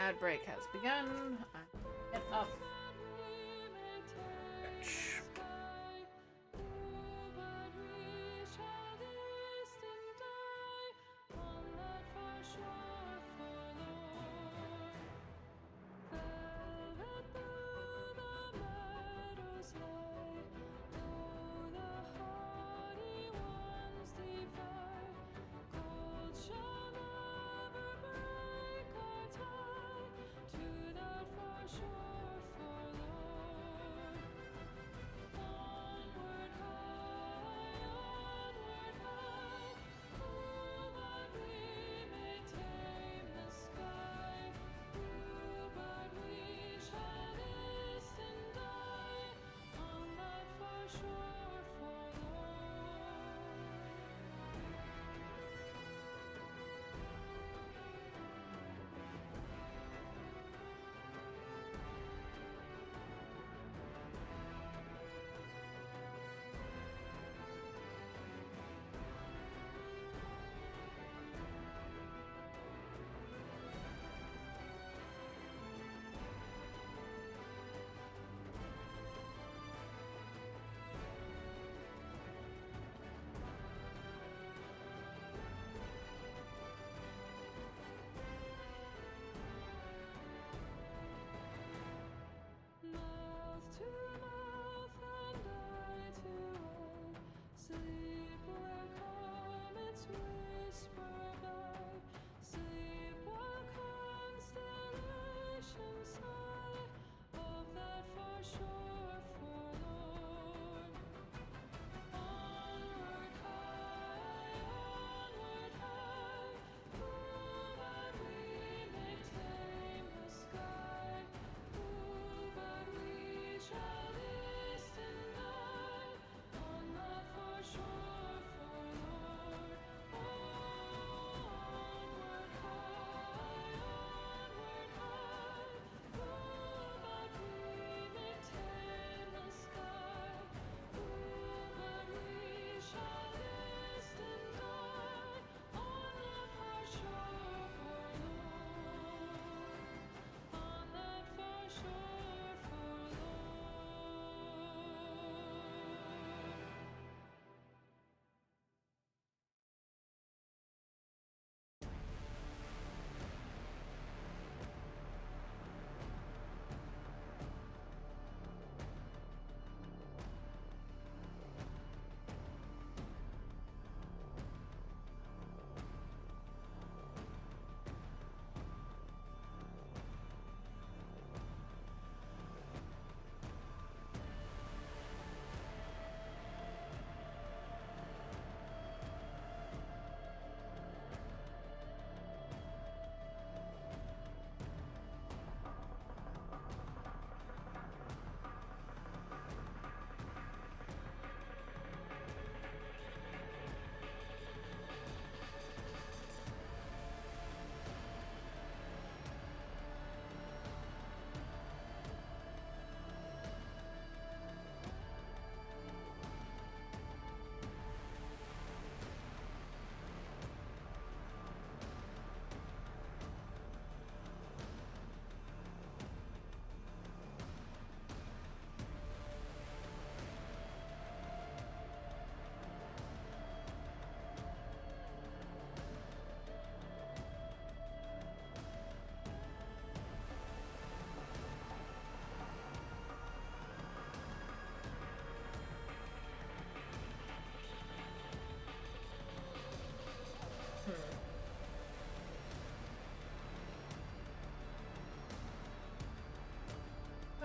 ad break has begun. Get up. Ouch.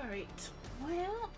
Alright, well...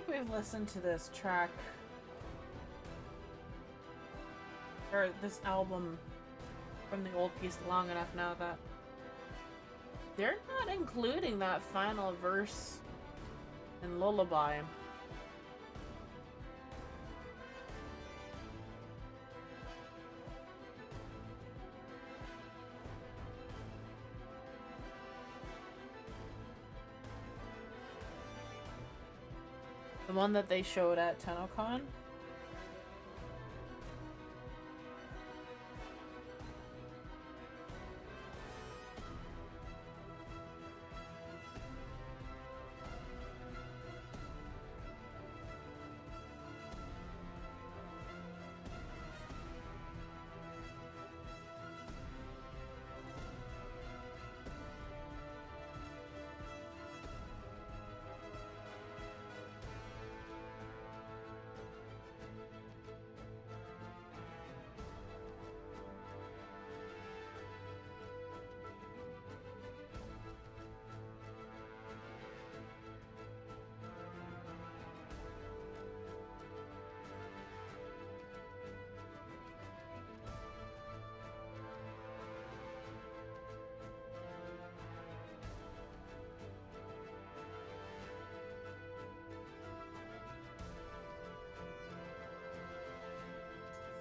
think we've listened to this track or this album from the old piece long enough now that they're not including that final verse in Lullaby. The one that they showed at TennoCon.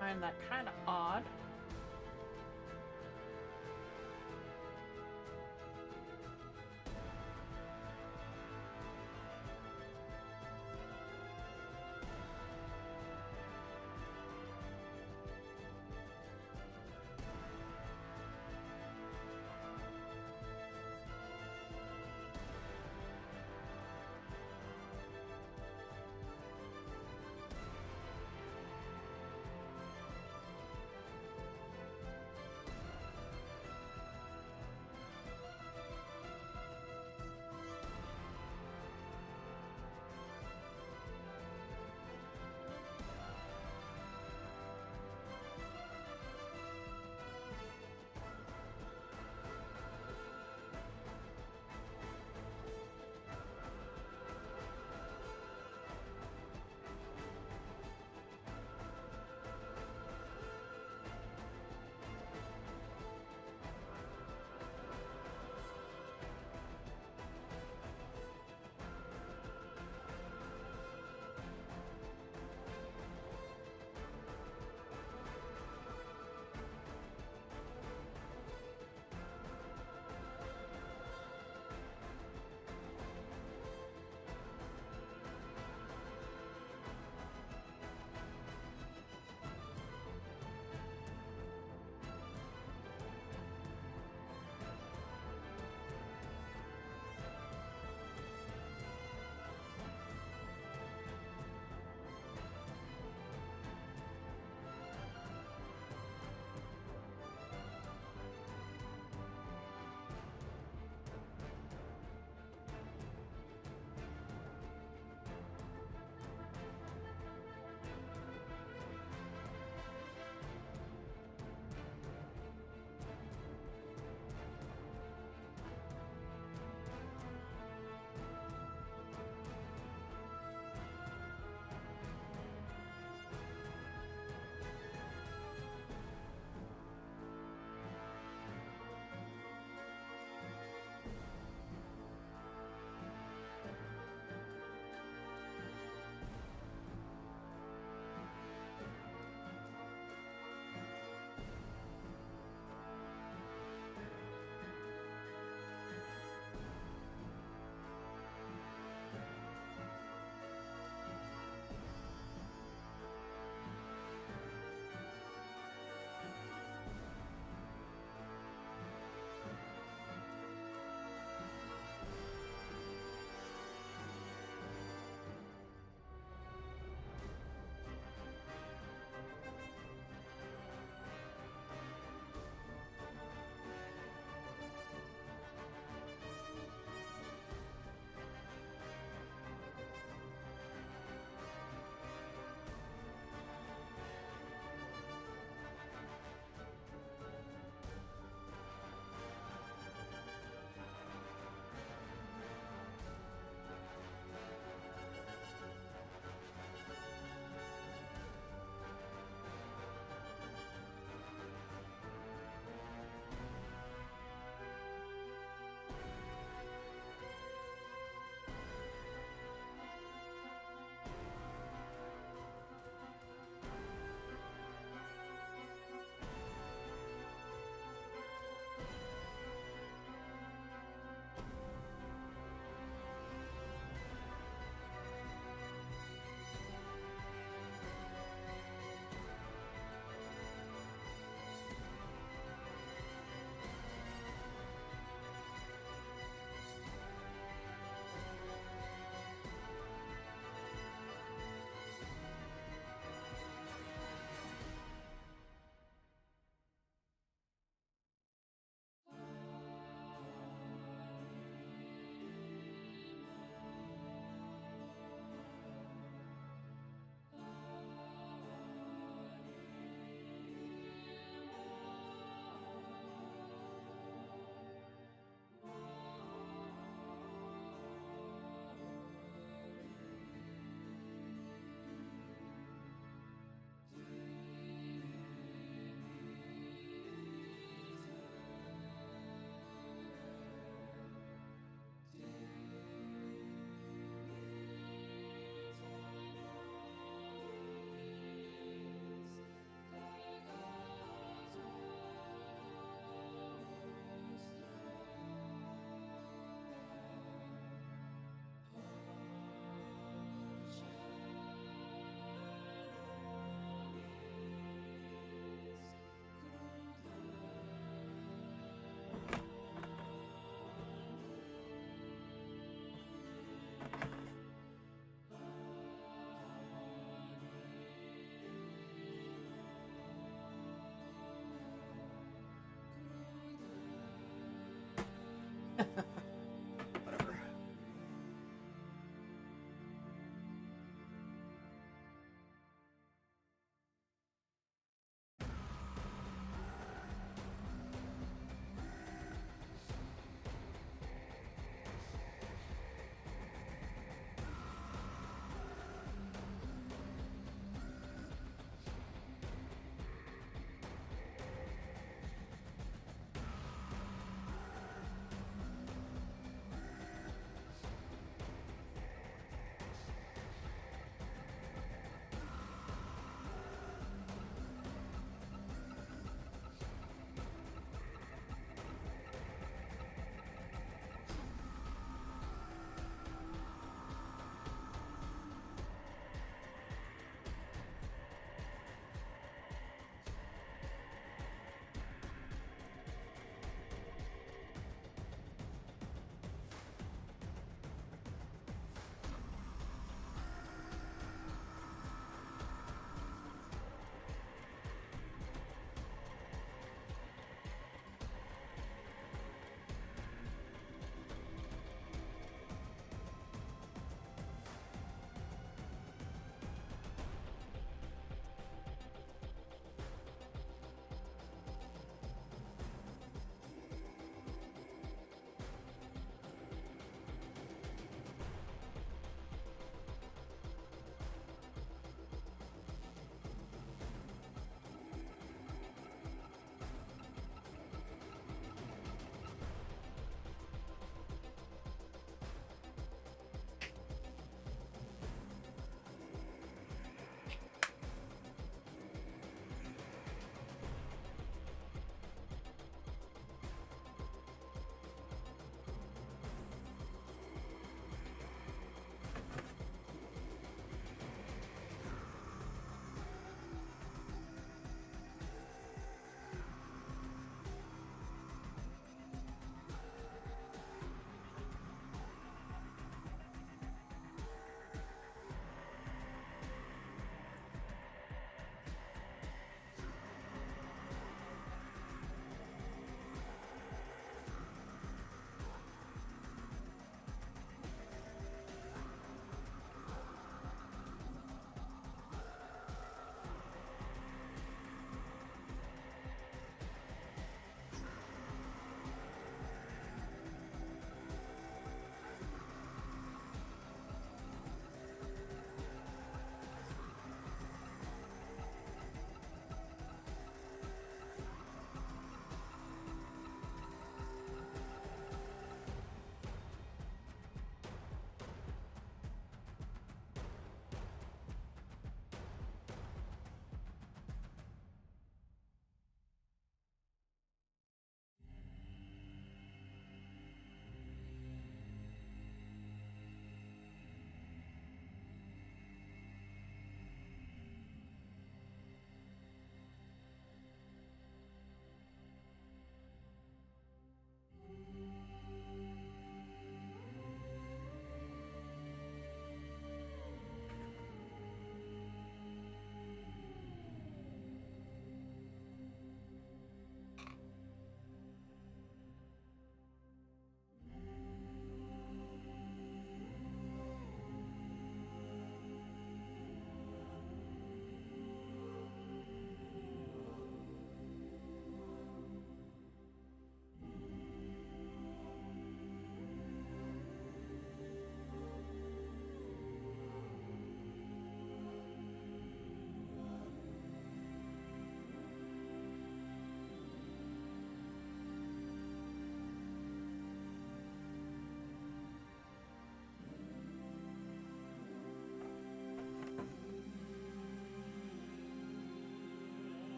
Find that kind of odd.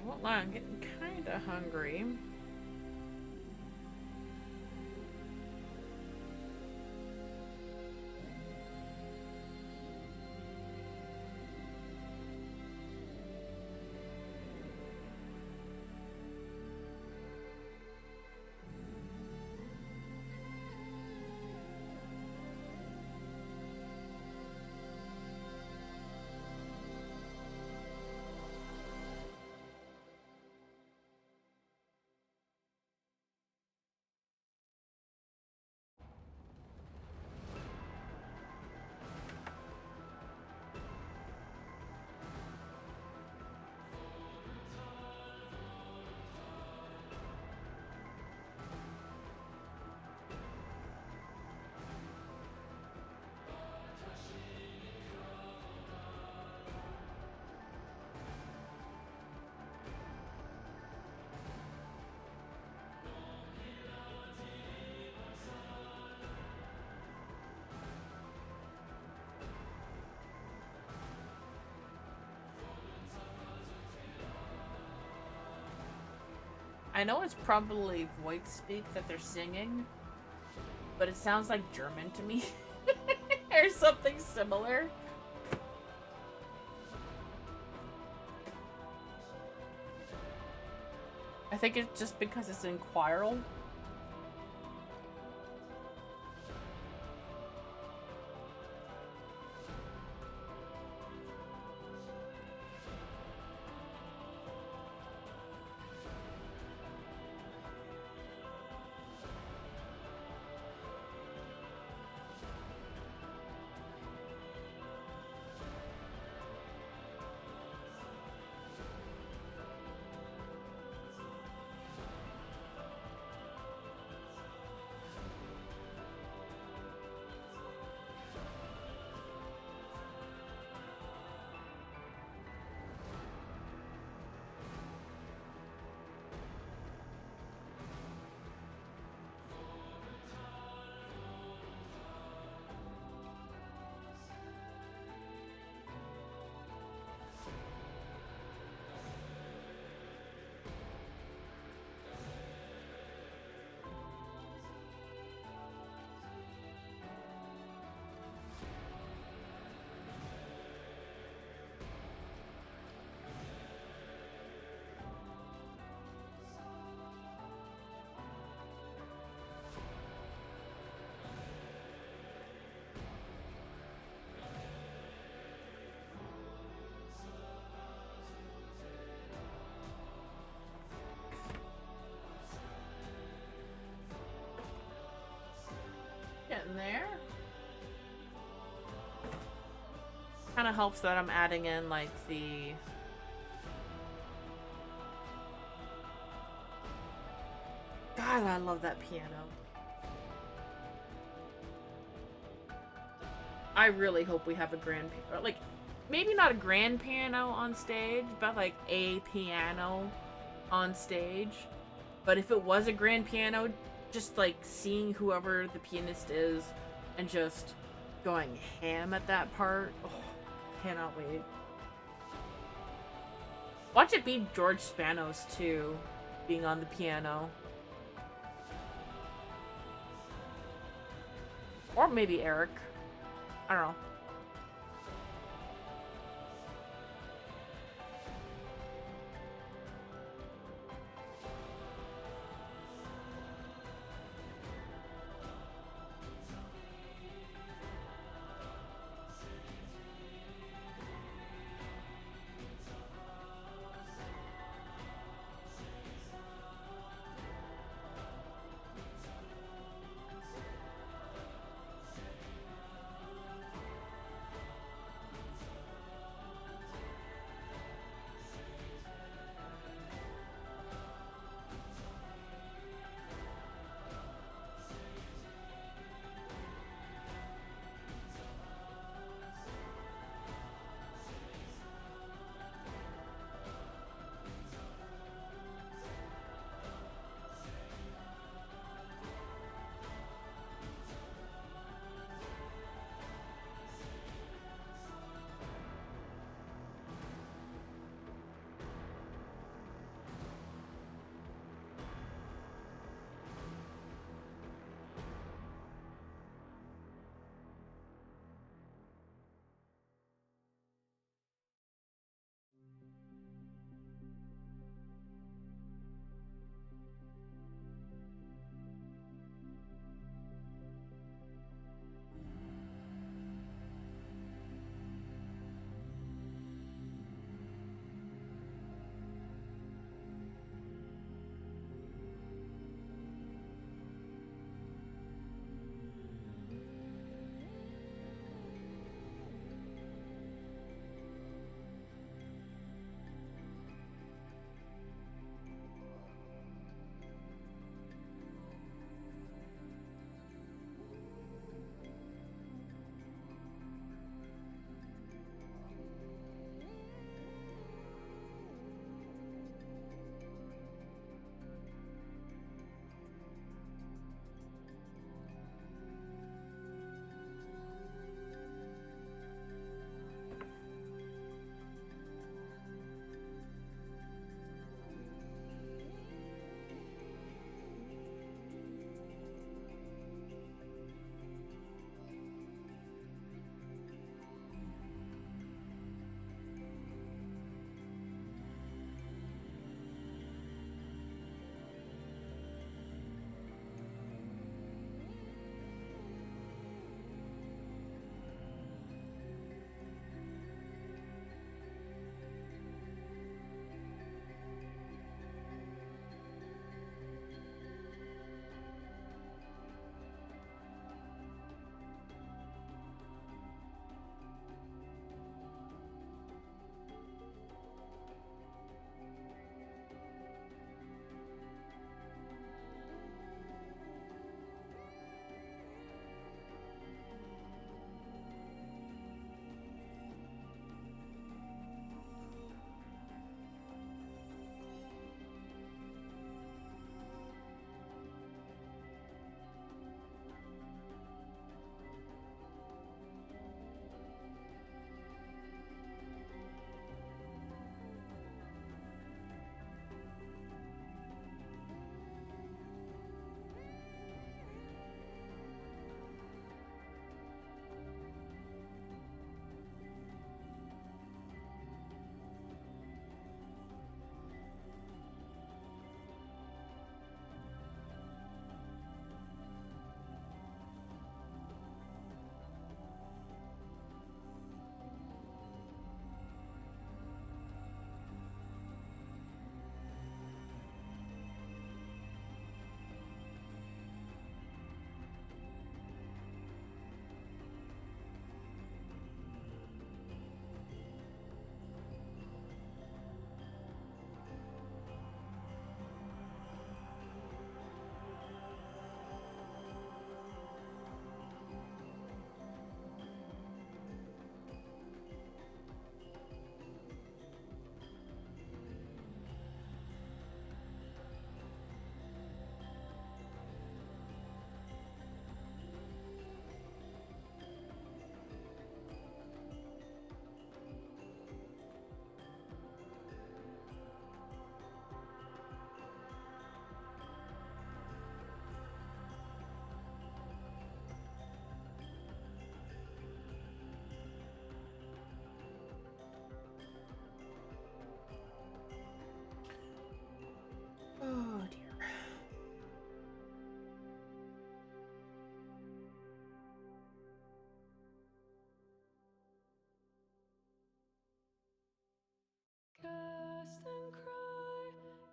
won't lie, I'm getting kind of hungry. I know it's probably voice speak that they're singing, but it sounds like German to me. Or something similar. I think it's just because it's in Quirl. Getting there. Kind of helps that I'm adding in like the God, I love that piano. I really hope we have a grand piano, like maybe not a grand piano on stage, but like a piano on stage. But if it was a grand piano, just like seeing whoever the pianist is and just going ham at that part. Oh, cannot wait. Watch it be George Spanos too, being on the piano. Or maybe Eric. I don't know.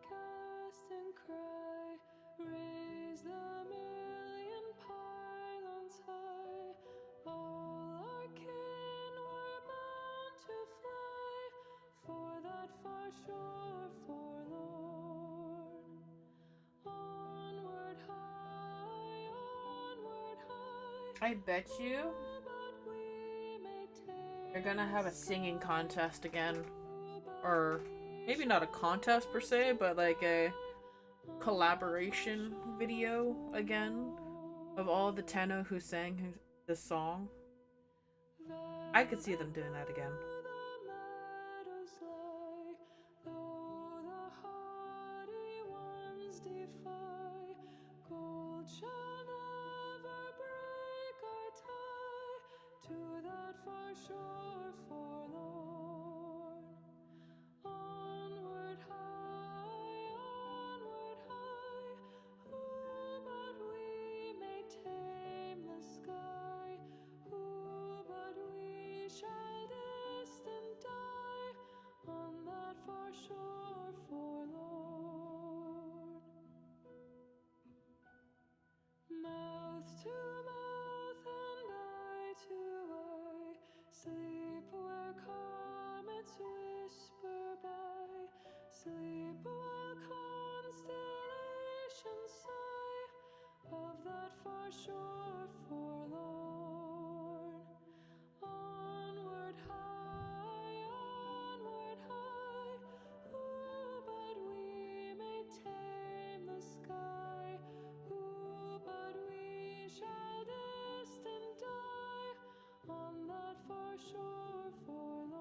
Cast and cry, raise the million pylons high. All our kin were bound to fly for that far shore forlorn. Onward high, I bet you but we may they're gonna have a singing contest again. Or maybe not a contest per se, but like a collaboration video again of all the Tenno who sang this song. I could see them doing that again. Gold shall never break our tie to that far shore forlorn. Onward high, who but we may tame the sky? Who but we shall distant die on that far shore forlorn? Mouth to mouth and eye to eye, sleep where comets whisper by, sleep while constellations sigh of that far shore forlorn. Onward high, who but we may tame the sky? Who but we shall distant die on that far shore forlorn?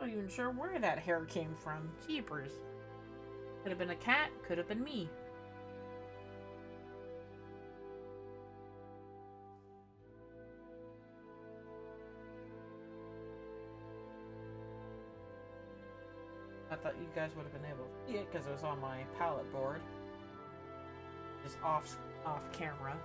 Not even sure where that hair came from. Jeepers. Could have been a cat, could have been me. I thought you guys would have been able to see it because it was on my palette board. Just off camera.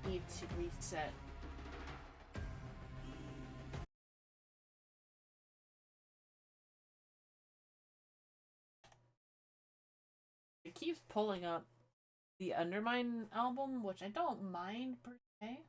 Need to reset. It keeps pulling up the Undermine album, which I don't mind per se.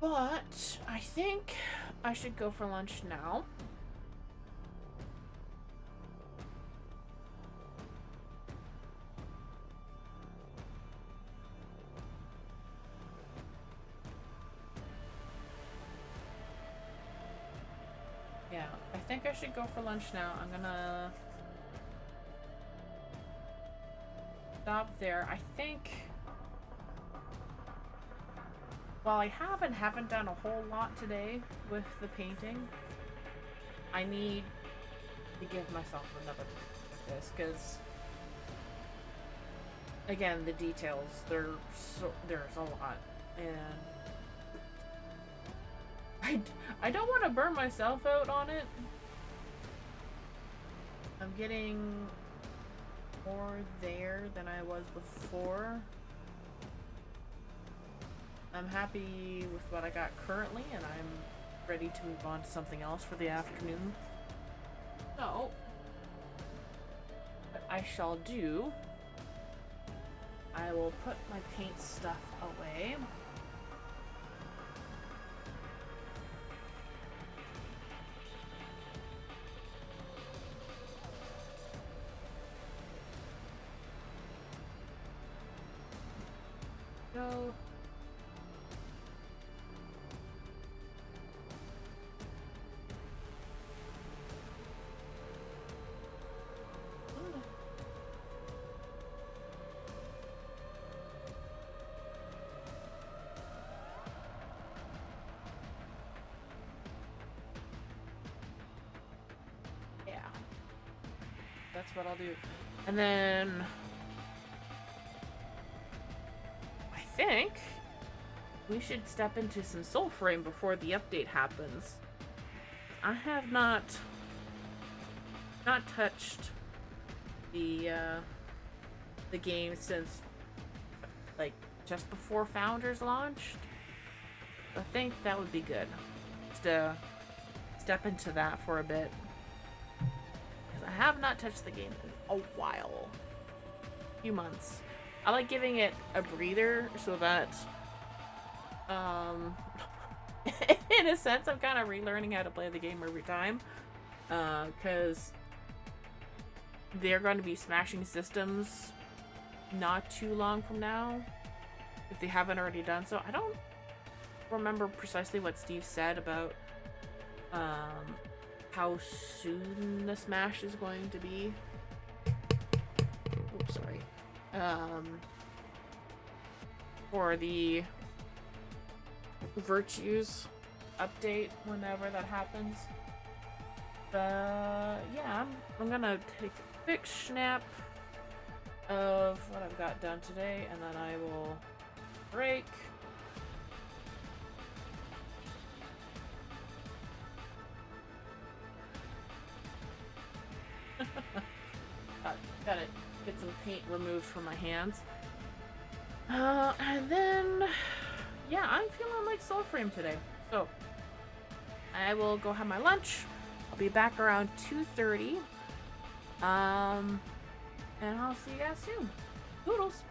But I think I should go for lunch now. Yeah, I think I should go for lunch now. I'm gonna stop there. I think while I haven't done a whole lot today with the painting, I need to give myself another break with this, because again, the details, there's a lot, and I don't want to burn myself out on it. I'm getting more there than I was before. I'm happy with what I got currently, and I'm ready to move on to something else for the afternoon. So, what I shall do, I will put my paint stuff away. Go. That's what I'll do. And then I think we should step into some Warframe before the update happens. I have not touched the game since like just before Founders launched. I think that would be good. Just to step into that for a bit. I have not touched the game in a while. A few months. I like giving it a breather so that, in a sense, I'm kind of relearning how to play the game every time. Because they're going to be smashing systems not too long from now, if they haven't already done so. I don't remember precisely what Steve said about, how soon the Smash is going to be. Oops, sorry. For the Virtues update, whenever that happens. Yeah, I'm gonna take a quick snap of what I've got done today, and then I will break. Gotta get some paint removed from my hands. And then, yeah, I'm feeling like Warframe today. So, I will go have my lunch. I'll be back around 2:30. And I'll see you guys soon. Toodles!